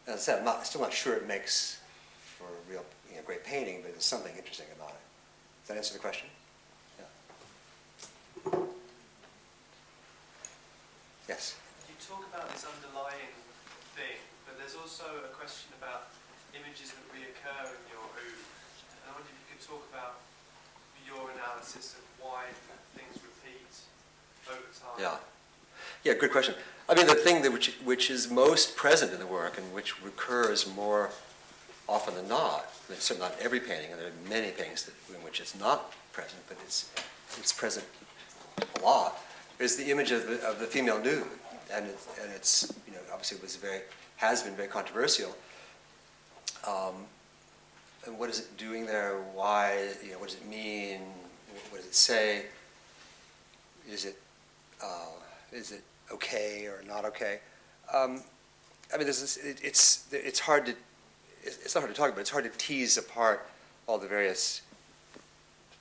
As I said, I'm still not sure it makes for a real great painting, but there's something interesting about it. Does that answer the question? Yeah. Yes? You talk about this underlying thing, but there's also a question about images that reoccur in your oeuvre. And I wonder if you could talk about your analysis of why things repeat over time. Yeah. Yeah, good question. I mean, the thing that which is most present in the work and which recurs more often than not, it's certainly not every painting, and there are many paintings in which it's not present, but it's present a lot, is the image of the female nude. And it's obviously has been very controversial. And what is it doing there? Why? What does it mean? What does it say? Is it okay or not okay? I mean, it's hard to. It's not hard to talk about. It's hard to tease apart all the various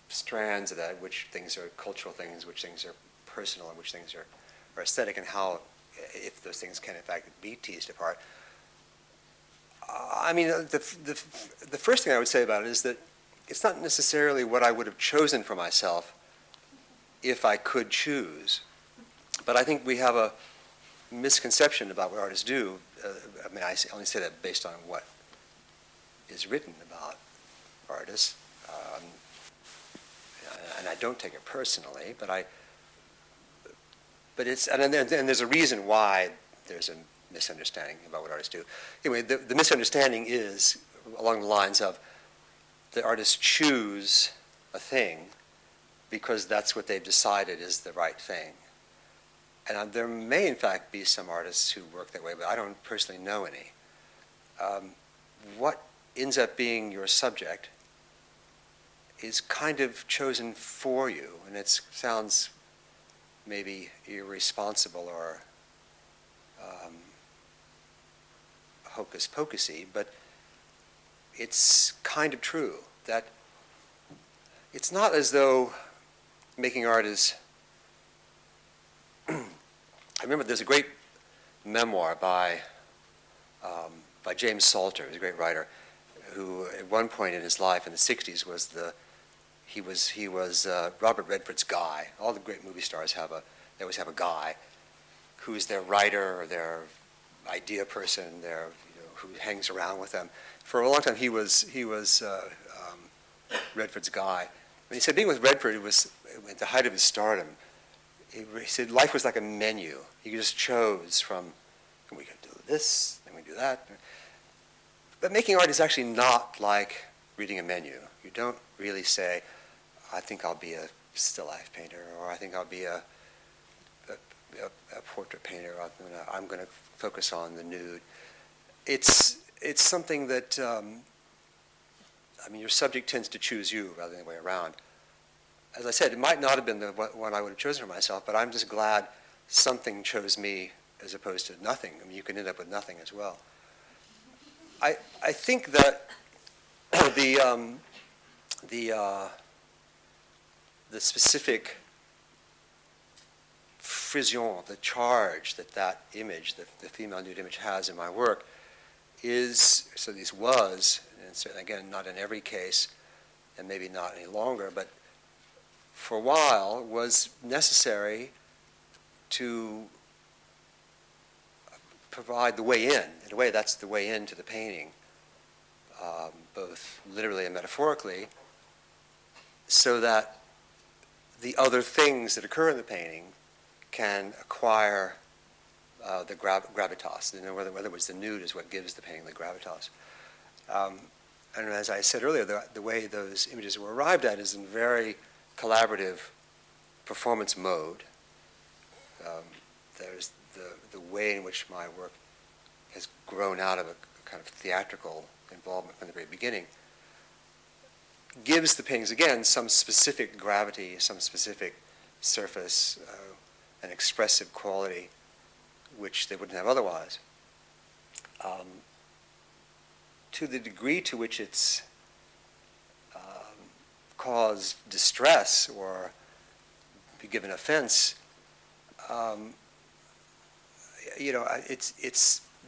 strands of that. Which things are cultural things, which things are personal, and which things are aesthetic, and how, if those things can in fact be teased apart. I mean, the first thing I would say about it is that it's not necessarily what I would have chosen for myself if I could choose. But I think we have a misconception about what artists do. I mean, I only say that based on what is written about artists. And I don't take it personally, but it's, and there's a reason why there's a misunderstanding about what artists do. Anyway, the misunderstanding is along the lines of the artists choose a thing because that's what they've decided is the right thing. And there may, in fact, be some artists who work that way, but I don't personally know any. What ends up being your subject is kind of chosen for you, and it sounds maybe irresponsible or hocus pocusy, but it's kind of true that it's not as though making art is. I remember there's a great memoir by James Salter, who's a great writer, who at one point in his life in the 60s he was Robert Redford's guy. All the great movie stars they always have a guy who's their writer or their idea person, who hangs around with them. For a long time, he was Redford's guy. When he said being with Redford, it was at the height of his stardom. He said life was like a menu. You just chose from, we could do this, and we do that. But making art is actually not like reading a menu. You don't really say, I think I'll be a still life painter, or I think I'll be a portrait painter, or I'm going to focus on the nude. It's something that, your subject tends to choose you rather than the way around. As I said, it might not have been the one I would have chosen for myself, but I'm just glad something chose me as opposed to nothing. I mean, you can end up with nothing as well. I think that the specific frisson, the charge that image, the female nude image has in my work is, so this was, and certainly again, not in every case, and maybe not any longer, but for a while was necessary to provide the way in. In a way, that's the way into the painting, both literally and metaphorically, so that the other things that occur in the painting can acquire the gravitas. In other words, the nude is what gives the painting the gravitas. And as I said earlier, the way those images were arrived at is in very collaborative performance mode. There's the way in which my work has grown out of a kind of theatrical involvement from the very beginning gives the paintings, again, some specific gravity, some specific surface, an expressive quality which they wouldn't have otherwise. To the degree to which it's caused distress or be given offense,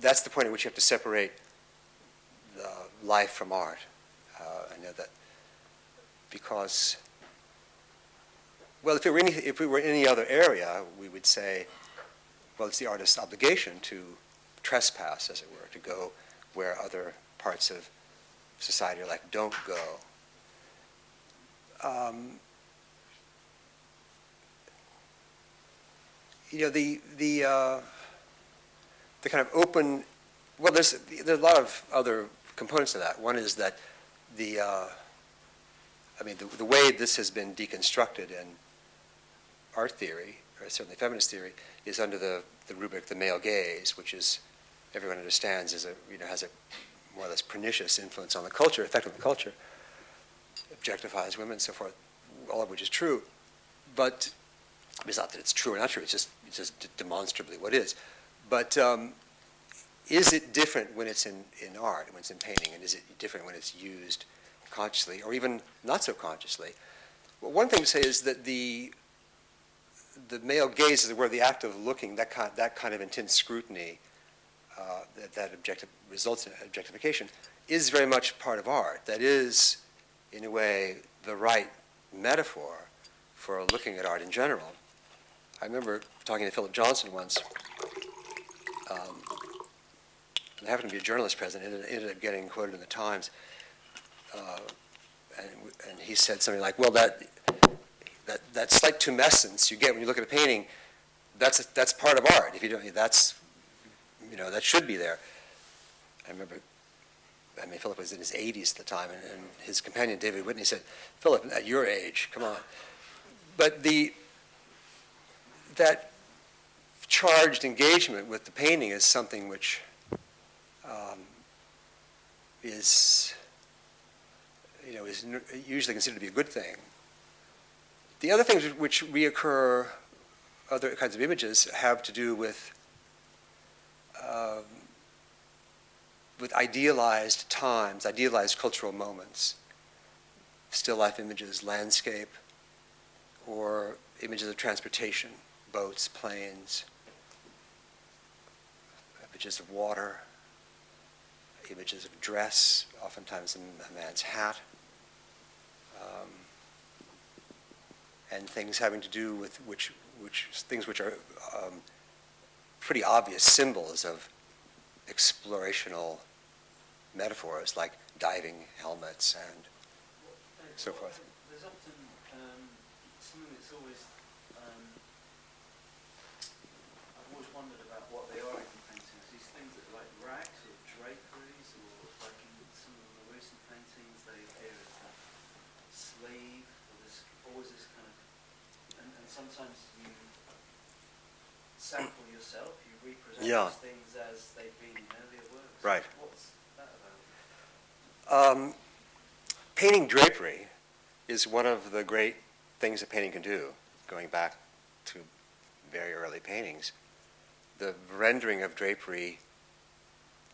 that's the point at which you have to separate the life from art. I know that because, well, if we were in any other area, we would say, well, it's the artist's obligation to trespass, as it were, to go where other parts of society or life don't go. The kind of open, well, there's a lot of other components to that. One is that the way this has been deconstructed in art theory, or certainly feminist theory, is under the rubric the male gaze, which is, everyone understands, has a more or less pernicious influence on the culture, effect on the culture, objectifies women and so forth, all of which is true. But it's not that it's true or not true, it's just demonstrably what is. But is it different when it's in art, when it's in painting, and is it different when it's used consciously, or even not so consciously? Well, one thing to say is that the male gaze, as it were, the act of looking, that kind of intense scrutiny that results in objectification, is very much part of art. That is, in a way, the right metaphor for looking at art in general. I remember talking to Philip Johnson once. There happened to be a journalist present, and it ended up getting quoted in the Times. And he said something like, well, that slight tumescence you get when you look at a painting, that's part of art. If you don't, that should be there. Philip was in his 80s at the time, and his companion David Whitney said, Philip, at your age, come on. But that charged engagement with the painting is something which is usually considered to be a good thing. The other things which reoccur, other kinds of images, have to do with idealized times, idealized cultural moments, still life images, landscape, or images of transportation, boats, planes, images of water, images of dress, oftentimes a man's hat, and things having to do with things which are pretty obvious symbols of explorational metaphors, like diving helmets and so forth. There's often something that's always, I've always wondered about what they are in paintings. These things that are like rags or draperies, or like in some of the recent paintings, they appear as a sleeve, or there's always this kind of, and sometimes you sample yourself, you represent these things as they've been in earlier works. Right. What's that about? Painting drapery is one of the great things that painting can do, going back to very early paintings. The rendering of drapery,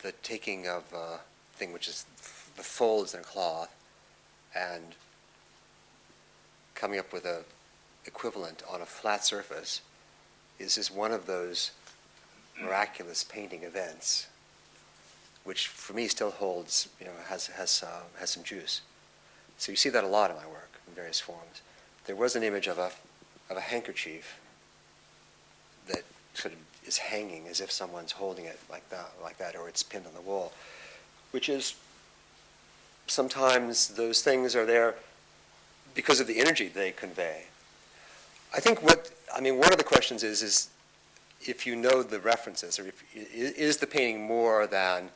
the taking of a thing which is the folds in a cloth and coming up with a equivalent on a flat surface is just one of those miraculous painting events, which for me still holds, has some juice. So you see that a lot in my work in various forms. There was an image of a handkerchief that sort of is hanging as if someone's holding it like that, or it's pinned on the wall, which is sometimes those things are there because of the energy they convey. I think one of the questions is if you know the references, or is the painting more than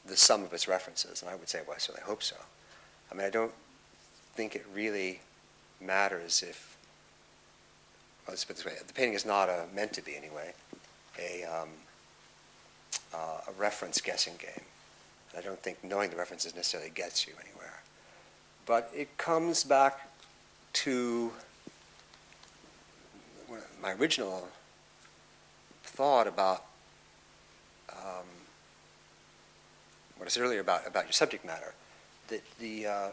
the sum of its references? And I would say, well, I certainly hope so. I mean, I don't think it really matters if, let's put it this way, the painting is not meant to be, anyway, a reference guessing game. I don't think knowing the references necessarily gets you anywhere. But it comes back to my original thought about what I said earlier about your subject matter. The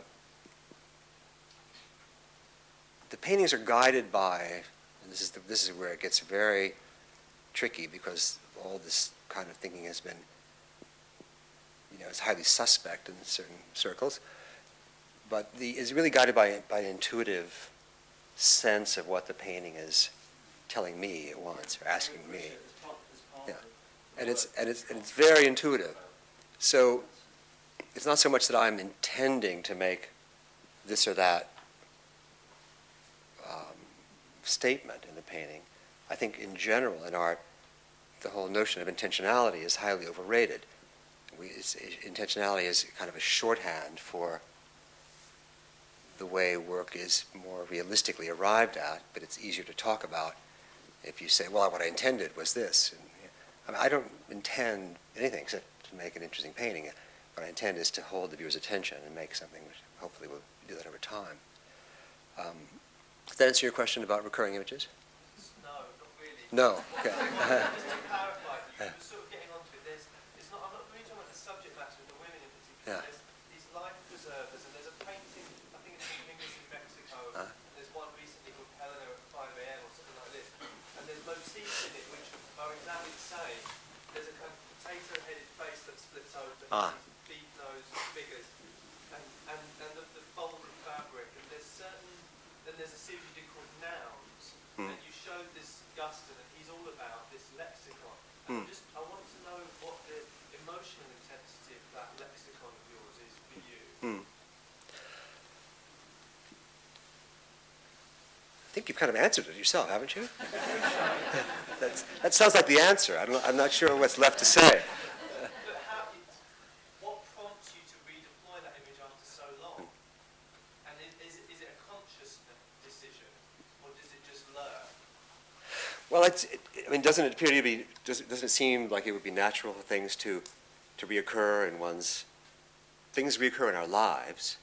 paintings are guided by, and this is where it gets very tricky, because all this kind of thinking has been, it's highly suspect in certain circles, but it's really guided by an intuitive sense of what the painting is telling me at once, or asking me. Yeah, and it's very intuitive. So it's not so much that I'm intending to make this or that statement in the painting. I think in general in art, the whole notion of intentionality is highly overrated. Intentionality is kind of a shorthand for the way work is more realistically arrived at, but it's easier to talk about if you say, well, what I intended was this. And, I don't intend anything except to make an interesting painting. What I intend is to hold the viewer's attention and make something which hopefully will do that over time. Does that answer your question about recurring images? No, not really. No, okay. Just to clarify, you were sort of getting onto it. I'm not really talking about the subject matter of the women in particular. Yeah. There's these life preservers, and there's a painting, I think it's in Fingers in Mexico, and there's one recently called Helena at 5 a.m. or something like this, and there's motifs in it which are exactly the same. There's a kind of potato-headed face that splits open, these bead-nosed figures, and the folded fabric, and there's a series you did called Nouns, and you showed this Guston, and he's all about this lexicon. And I want to know what the emotional intensity of that lexicon of yours is for you. I think you've kind of answered it yourself, haven't you? That sounds like the answer. I'm not sure what's left to say. But what prompts you to redeploy that image after so long? And is it a conscious decision, or does it just learn? Well, doesn't it appear to be? Doesn't it seem like it would be natural for things to reoccur in one's? Things reoccur in our lives.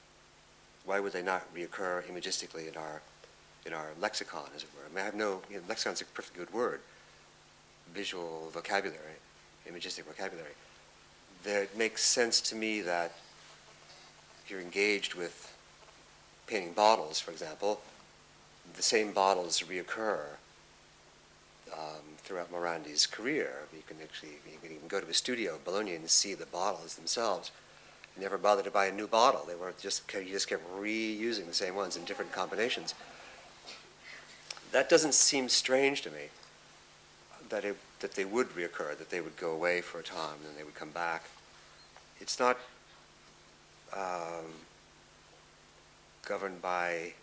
Why would they not reoccur imagistically in our lexicon, as it were? I mean, I have no. Lexicon's a perfectly good word. Visual vocabulary, imagistic vocabulary. It makes sense to me that if you're engaged with painting bottles, for example, the same bottles reoccur throughout Morandi's career. You can even go to his studio, Bologna, and see the bottles themselves. He never bothered to buy a new bottle. He just kept reusing the same ones in different combinations. That doesn't seem strange to me, that they would reoccur, that they would go away for a time and then they would come back. It's not governed by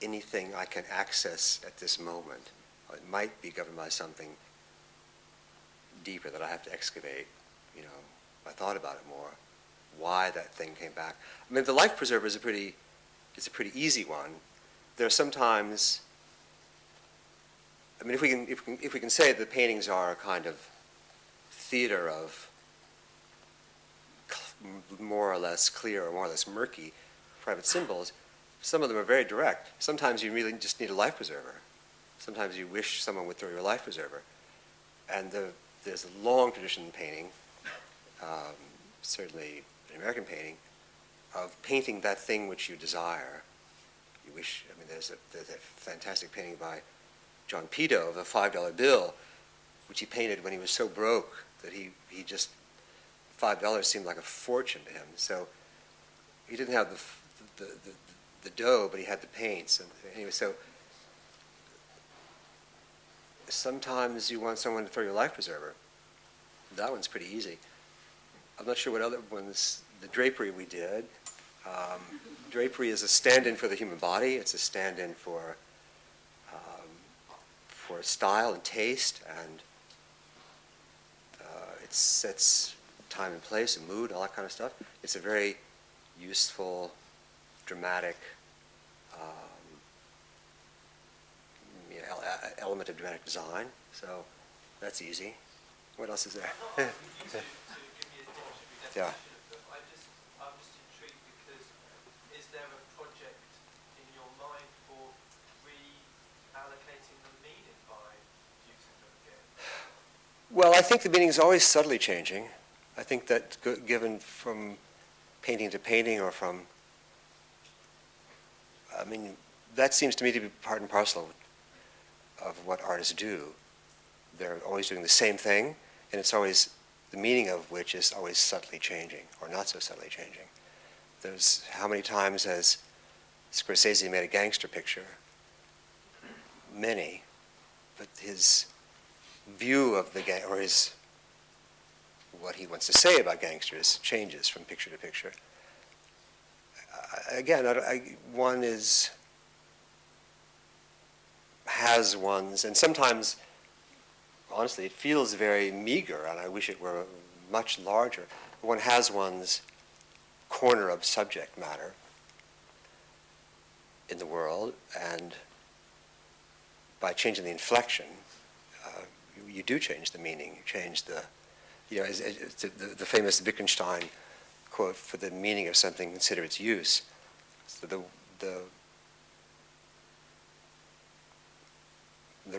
anything I can access at this moment. It might be governed by something deeper that I have to excavate, if I thought about it more, why that thing came back. I mean, the life preserver is a pretty easy one. There are sometimes, if we can say the paintings are a kind of theater of more or less clear or more or less murky private symbols, some of them are very direct. Sometimes you really just need a life preserver. Sometimes you wish someone would throw you a life preserver. And there's a long tradition in painting, certainly in American painting, of painting that thing which you desire you wish, I mean, there's a fantastic painting by John Pito of a $5 bill, which he painted when he was so broke that he just, $5 seemed like a fortune to him. So he didn't have the dough, but he had the paints. And anyway, so sometimes you want someone to throw your life preserver. That one's pretty easy. I'm not sure what other ones, the drapery we did. Drapery is a stand-in for the human body. It's a stand-in for style and taste, and it sets time and place and mood, all that kind of stuff. It's a very useful, dramatic element of dramatic design. So that's easy. What else is there? Not asking you to give me a definition Yeah. of them. I'm just intrigued because is there a project in your mind for reallocating the meaning by using them again? Well, I think the meaning is always subtly changing. I think that given from painting to painting or from, I mean, that seems to me to be part and parcel of what artists do. They're always doing the same thing, and it's always, the meaning of which is always subtly changing, or not so subtly changing. There's, how many times has Scorsese made a gangster picture? Many, but his view of the gang, or his, what he wants to say about gangsters changes from picture to picture. Again, one has one's, and sometimes, honestly, it feels very meager, and I wish it were much larger. One has one's corner of subject matter in the world, and by changing the inflection, you do change the meaning. You change the, the famous Wittgenstein quote, for the meaning of something, consider its use. So the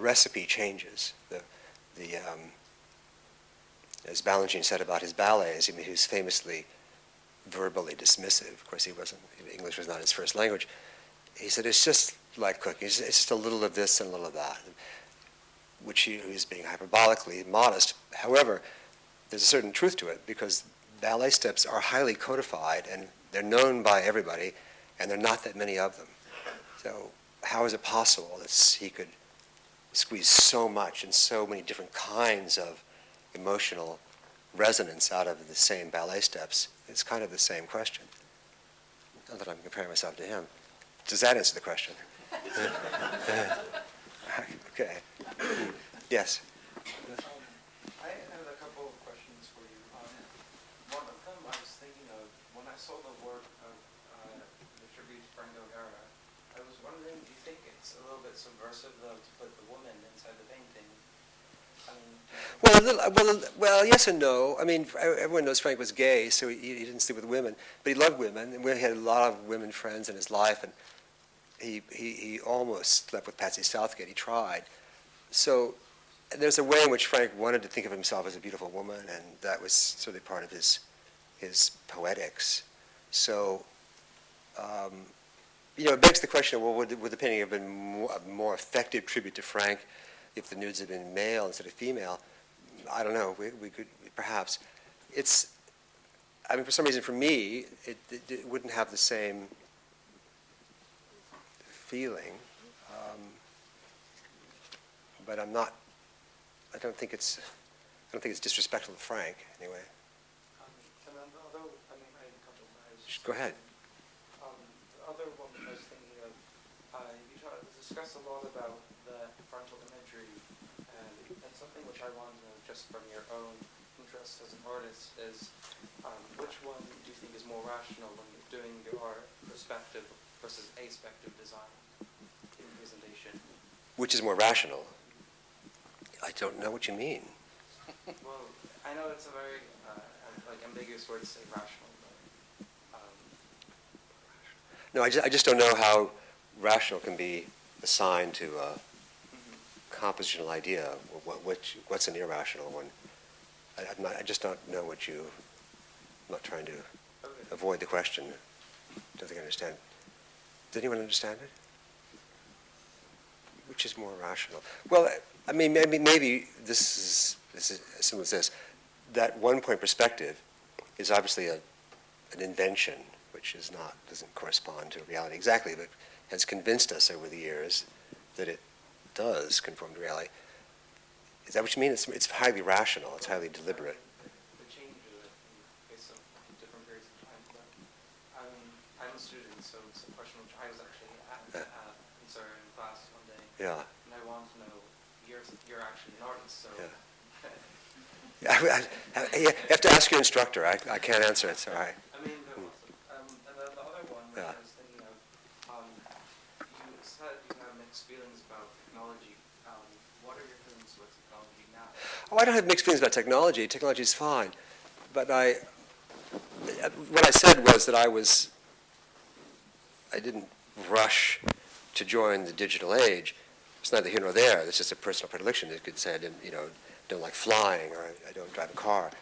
recipe changes. As Balanchine said about his ballets, he was famously verbally dismissive. Of course, he wasn't, English was not his first language. He said, it's just like cooking. It's just a little of this and a little of that, which he was being hyperbolically modest. However, there's a certain truth to it, because ballet steps are highly codified, and they're known by everybody, and there are not that many of them. So how is it possible that he could squeeze so much and so many different kinds of emotional resonance out of the same ballet steps? It's kind of the same question. Not that I'm comparing myself to him. Does that answer the question? Okay. Yes? I have a couple of questions for you. One of them I was thinking of, when I saw the work of the tribute to Frank O'Hara, I was wondering, do you think it's a little bit subversive, though, to put the woman inside the painting? I mean, Well, yes and no. I mean, everyone knows Frank was gay, so he didn't sleep with women, but he loved women, and he had a lot of women friends in his life, and he almost slept with Patsy Southgate. He tried. So there's a way in which Frank wanted to think of himself as a beautiful woman, and that was certainly part of his poetics. So, it begs the question, well, would the painting have been a more effective tribute to Frank if the nudes had been male instead of female? I don't know. We could, perhaps. For some reason, for me, it wouldn't have the same feeling. But I don't think it's disrespectful to Frank, anyway. and then the other, I had a couple of those. Go ahead. The other one I was thinking of, you discussed a lot about the frontal imagery, and something which I wanted to know, just from your own interest as an artist, is which one do you think is more rational when you're doing your perspective versus aspective design in presentation? Which is more rational? I don't know what you mean. Well, I know it's a very ambiguous word to say rational, but No, I just don't know how rational can be assigned to a compositional idea. What's an irrational one? I just don't know what you. I'm not trying to avoid the question. I don't think I understand. Does anyone understand it? Which is more rational? Well, I mean, maybe this is as simple as this. That one-point perspective is obviously an invention, which doesn't correspond to reality exactly, but has convinced us over the years that it does conform to reality. Is that what you mean? It's highly rational. It's highly deliberate. The change based on different periods of time. But I'm a student, so it's a question which I was actually in class one day. Yeah. And I wanted to know, you're actually an artist, so. Yeah. You have to ask your instructor. I can't answer it. Sorry. I mean, and then the other one that I was thinking of, you said you have mixed feelings about technology. What are your feelings with technology now? Oh, I don't have mixed feelings about technology. Technology is fine. But what I said was that I didn't rush to join the digital age. It's neither here nor there. It's just a personal predilection. It could say I don't like flying, or I don't drive a car. I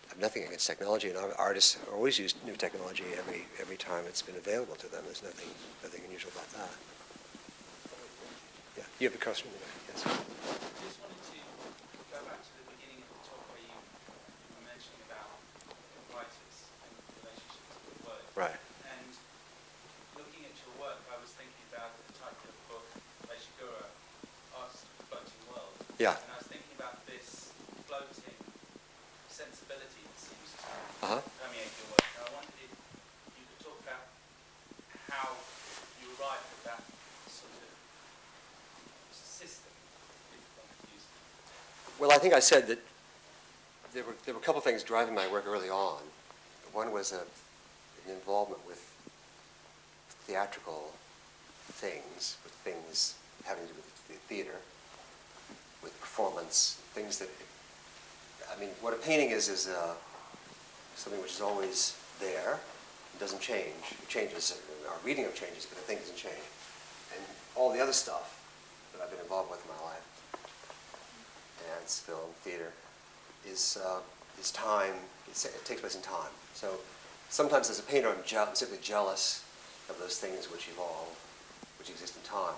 have nothing against technology, and artists always use new technology every time it's been available to them. There's nothing unusual about that. Yeah, you have a question? Yes. I just wanted to go back to the beginning of the talk where you were mentioning about writers and relationships with work. Right. And looking at your work, I was thinking about the title of the book, Fischl, Artist of the Floating World. Yeah. And I was thinking about this floating sensibility that seems to permeate your work. And I wondered if you could talk about how you arrived at that sort of system, if one could use it. Well, I think I said that there were a couple things driving my work early on. One was an involvement with theatrical things, with things having to do with the theater, with performance, things that, I mean, what a painting is something which is always there. It doesn't change. It changes, our reading of changes, but the thing doesn't change. And all the other stuff that I've been involved with in my life, dance, film, theater, is time. It takes place in time. So sometimes as a painter, I'm simply jealous of those things which evolve, which exist in time.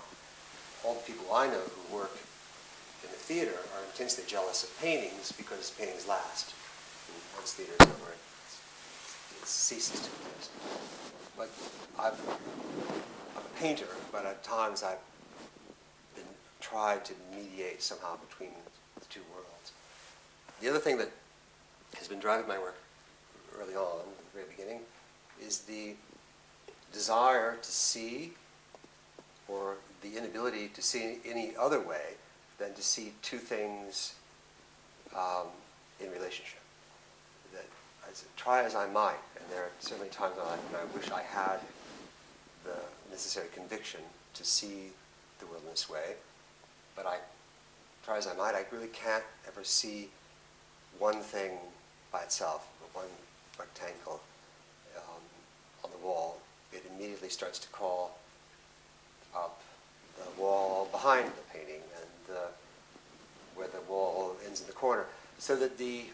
All the people I know who work in the theater are intensely jealous of paintings because paintings last. And once theater is over, it ceases to exist. But I'm a painter, but at times I've tried to mediate somehow between the two worlds. The other thing that has been driving my work early on, at the very beginning, is the desire to see, or the inability to see any other way than to see two things in relationship. That try as I might, and there are certainly times when I wish I had the necessary conviction to see the world in this way, but I try as I might, I really can't ever see one thing by itself, one rectangle on the wall. It immediately starts to call up the wall behind the painting and where the wall ends in the corner, so that the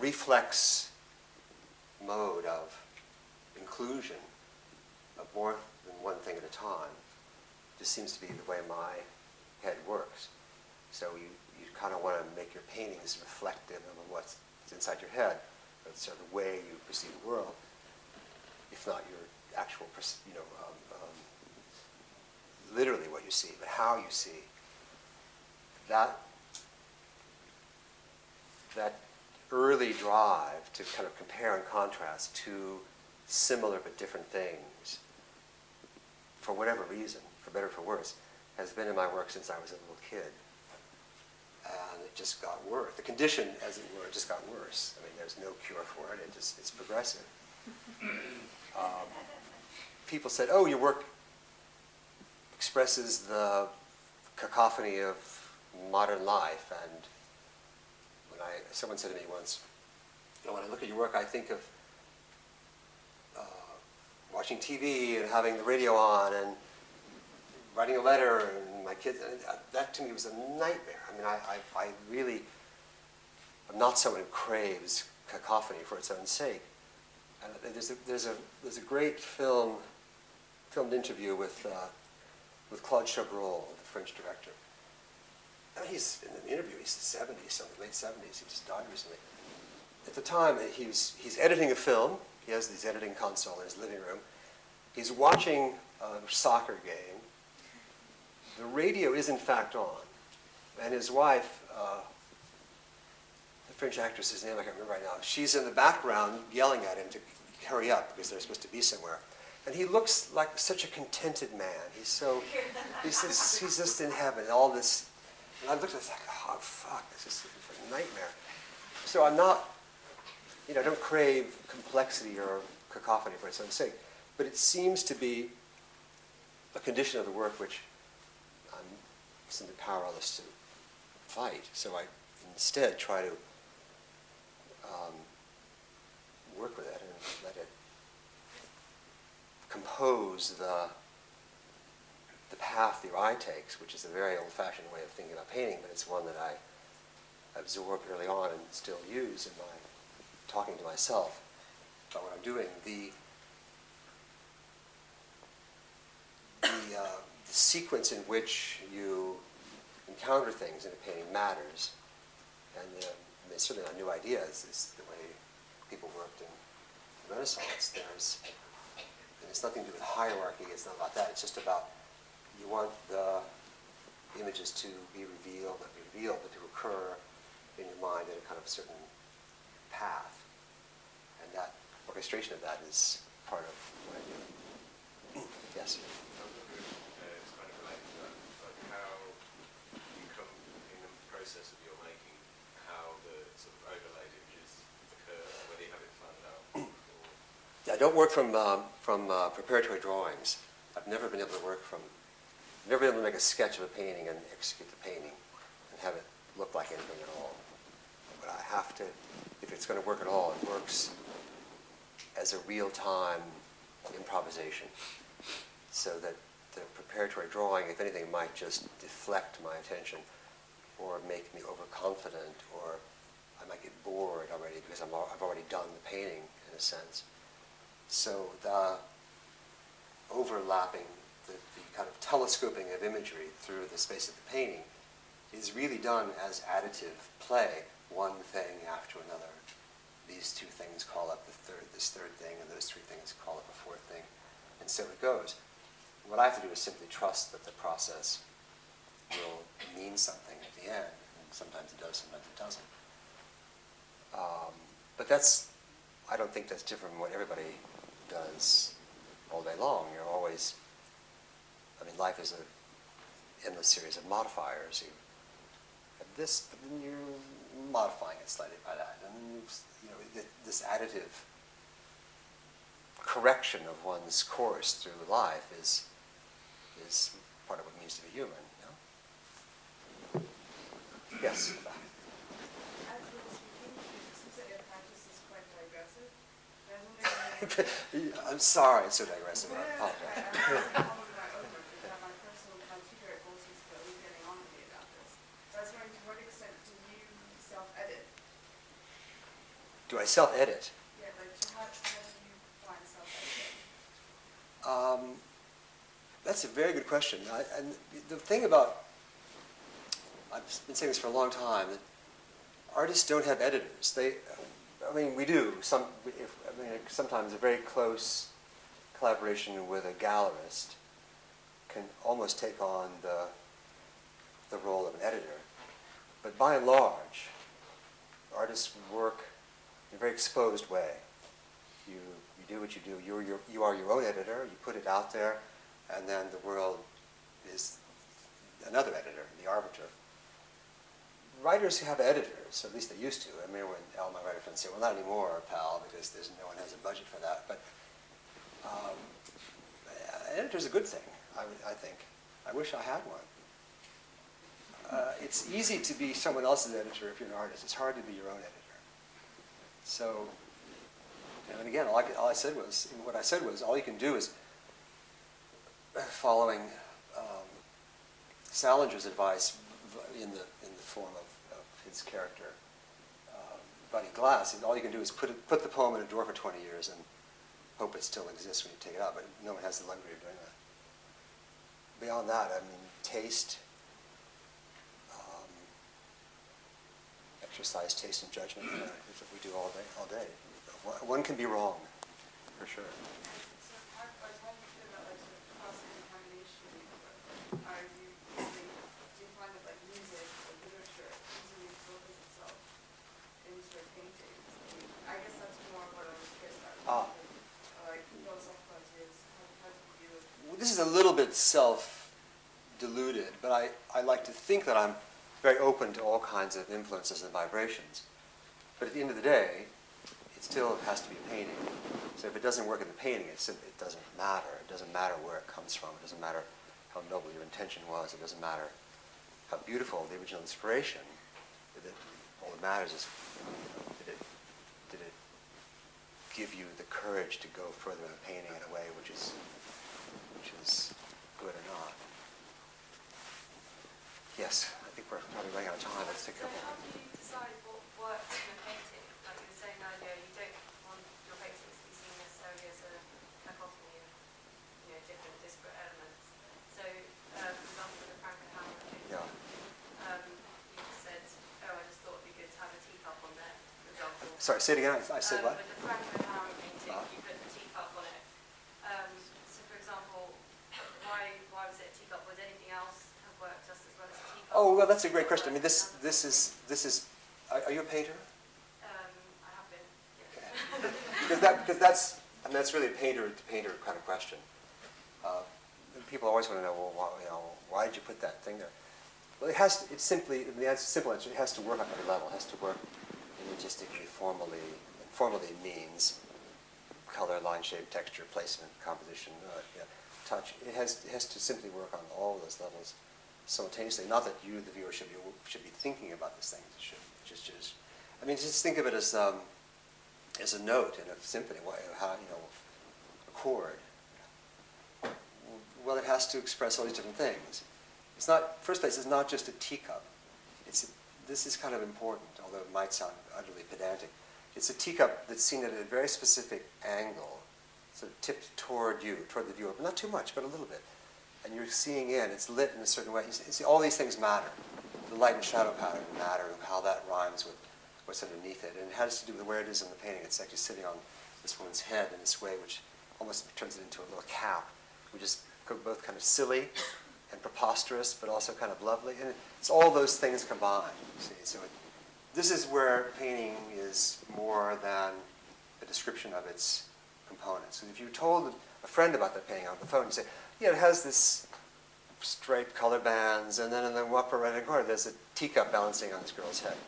reflex mode of inclusion of more than one thing at a time just seems to be the way my head works. So you kind of want to make your paintings reflective of what's inside your head, sort of the way you perceive the world, if not your actual, literally what you see, but how you see. That early drive to kind of compare and contrast two similar but different things, for whatever reason, for better or for worse, has been in my work since I was a little kid. And it just got worse. The condition, as it were, just got worse. I mean, there's no cure for it. It's progressive. People said, "Oh, your work expresses the cacophony of modern life." And someone said to me once, when I look at your work, I think of watching TV and having the radio on and writing a letter and my kids. And that to me was a nightmare. I mean, I really am not someone who craves cacophony for its own sake. And there's a great filmed interview with Claude Chabrol, the French director. And he's in an interview. He's 70s, something, late 70s. He just died recently. At the time, he's editing a film. He has this editing console in his living room. He's watching a soccer game. The radio is in fact on, and his wife, the French actress's name I can't remember right now, she's in the background yelling at him to hurry up because they're supposed to be somewhere. And he looks like such a contented man. He's just in heaven. All this, and I looked at it like, oh fuck, this is a nightmare. So I'm not, I don't crave complexity or cacophony for its own sake, but it seems to be a condition of the work which I'm simply powerless to fight. So I instead try to work with it and let it compose the path the eye takes, which is a very old-fashioned way of thinking about painting, but it's one that I absorbed early on and still use in my talking to myself about what I'm doing. The sequence in which you encounter things in a painting matters, and it's certainly not new ideas. It's the way people worked in the Renaissance. And it's nothing to do with hierarchy. It's not about that. It's just about you want the images to be revealed, not be revealed, but to occur in your mind in a kind of certain path. And that orchestration of that is part of what I do. Yes? It's kind of related to that, like how you come in the process of your making, how the sort of overlaid images occur, whether you have it planned out. I don't work from preparatory drawings. I've never been able to make a sketch of a painting and execute the painting and have it look like anything at all. But I have to, if it's going to work at all, it works as a real-time improvisation, so that the preparatory drawing, if anything, might just deflect my attention or make me overconfident, or I might get bored already because I've already done the painting in a sense. So the overlapping, the kind of telescoping of imagery through the space of the painting is really done as additive play, one thing after another. These two things call up this third thing, and those three things call up a fourth thing, and so it goes. What I have to do is simply trust that the process will mean something at the end, and sometimes it does, sometimes it doesn't. But I don't think that's different from what everybody does all day long. You're always, life is an endless series of modifiers. You have this, but then you're modifying it slightly by that. And then this additive correction of one's course through life is part of what it means to be human. Yes? I'm sorry it's so digressive. I apologize. Do I self-edit? Yeah, how do you find self-editing? That's a very good question. And the thing about, I've been saying this for a long time, that artists don't have editors. We do. Sometimes a very close collaboration with a gallerist can almost take on the role of an editor. But by and large, artists work in a very exposed way. You do what you do. You are your own editor. You put it out there, and then the world is another editor, the arbiter. Writers who have editors, or at least they used to. When all my writer friends say, "Well, not anymore, pal, because no one has a budget for that." But an editor's a good thing, I think. I wish I had one. It's easy to be someone else's editor if you're an artist. It's hard to be your own editor. So, and again, what I said was, all you can do is, following Salinger's advice in the form of his character, body glass, and all you can do is put the poem in a drawer for 20 years and hope it still exists when you take it out, but no one has the luxury of doing that. Beyond that, I mean, taste, exercise taste and judgment, is what we do all day. One can be wrong, for sure. So how do you feel about like sort of cross-contamination? Are you using, do you find that like music or literature easily filters itself into your paintings? I guess that's more what I was curious about. Like philosophical ideas, how do you view it? This is a little bit self-deluded, but I like to think that I'm very open to all kinds of influences and vibrations. But at the end of the day, it still has to be painting. So if it doesn't work in the painting, it doesn't matter. It doesn't matter where it comes from. It doesn't matter how noble your intention was. It doesn't matter how beautiful the original inspiration. All that matters is, did it give you the courage to go further in the painting in a way which is good or not. Yes, I think we're probably running out of time. Let's take a So couple. how do you decide what works in a painting? Like you were saying earlier, you don't want your paintings to be seen necessarily as a cacophony of, different disparate elements. So, for example, with the Frankenhauer painting, Yeah. you just said, I just thought it'd be good to have a teacup on there, for example. Sorry, say it again. I said what? With the Frankenhauer painting, Uh-huh. you put the teacup on it. So, for example, why was it a teacup? Would anything else have worked just as well as a teacup? Oh, well, that's a great question. I mean, this is. Are you a painter? I have been, yeah. Because that's really a painter to painter kind of question. People always want to know, well, why did you put that thing there? Well, it's simply, the simple answer, it has to work on every level. It has to work imagistically, formally. And formally means color, line, shape, texture, placement, composition, touch. It has to simply work on all of those levels simultaneously. Not that you, the viewer, should be thinking about this thing. It should just. I mean, just think of it as a note in a symphony. How a chord. Well, it has to express all these different things. It's not. First place, it's not just a teacup. This is kind of important, although it might sound utterly pedantic. It's a teacup that's seen at a very specific angle, sort of tipped toward you, toward the viewer, but not too much, but a little bit. And you're seeing in, it's lit in a certain way. You see, all these things matter. The light and shadow pattern matter, how that rhymes with what's underneath it. And it has to do with where it is in the painting. It's actually sitting on this woman's head in this way, which almost turns it into a little cap, which is both kind of silly and preposterous, but also kind of lovely. And it's all those things combined, you see. So this is where painting is more than a description of its components. And if you told a friend about that painting on the phone, you say, yeah, it has this striped color bands, and then in the upper right-hand corner, there's a teacup balancing on this girl's head.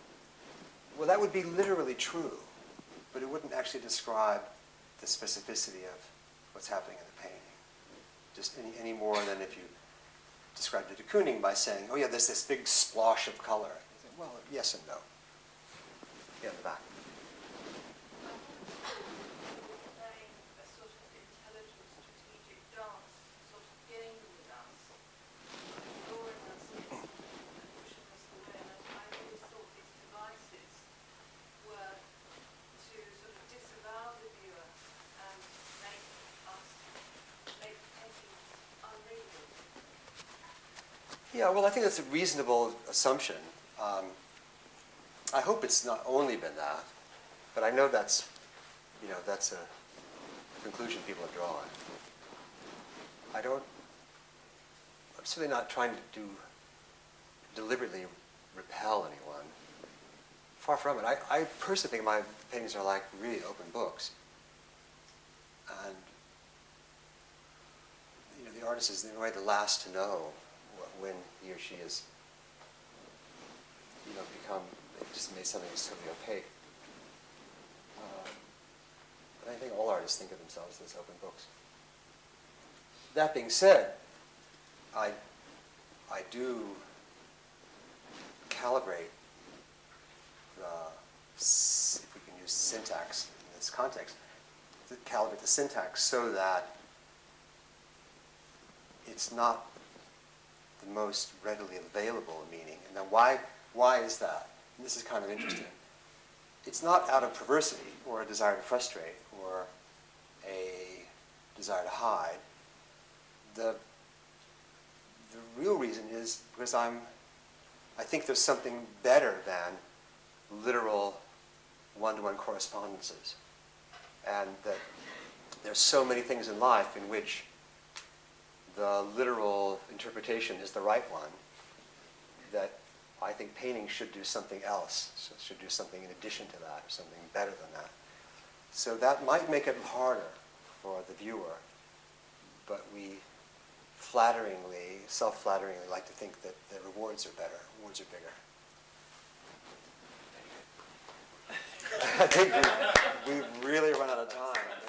Well, that would be literally true, but it wouldn't actually describe the specificity of what's happening in the painting. Just any more than if you described it to Kooning by saying, oh yeah, there's this big splosh of color. You say, well, yes and no. Yeah, in the back. Playing a sort of intelligent, strategic dance, sort of getting the dance, luring us in and pushing us away. And I always thought these devices were to sort of disavow the viewer and make painting unreadable. Yeah, well, I think that's a reasonable assumption. I hope it's not only been that, but I know that's a conclusion people are drawing. I'm certainly not trying to deliberately repel anyone. Far from it. I personally think my paintings are like really open books. And the artist is in a way the last to know when he or she is, just made something that's totally opaque. But I think all artists think of themselves as open books. That being said, I do calibrate if we can use syntax in this context, to calibrate the syntax so that it's not the most readily available meaning. And now why is that? And this is kind of interesting. it's not out of perversity or a desire to frustrate or a desire to hide. The real reason is because I think there's something better than literal one-to-one correspondences. And that there's so many things in life in which the literal interpretation is the right one, that I think painting should do something else, so it should do something in addition to that, or something better than that. So that might make it harder for the viewer, but we self-flatteringly like to think that the rewards are better, rewards are bigger. I think we've really run out of time.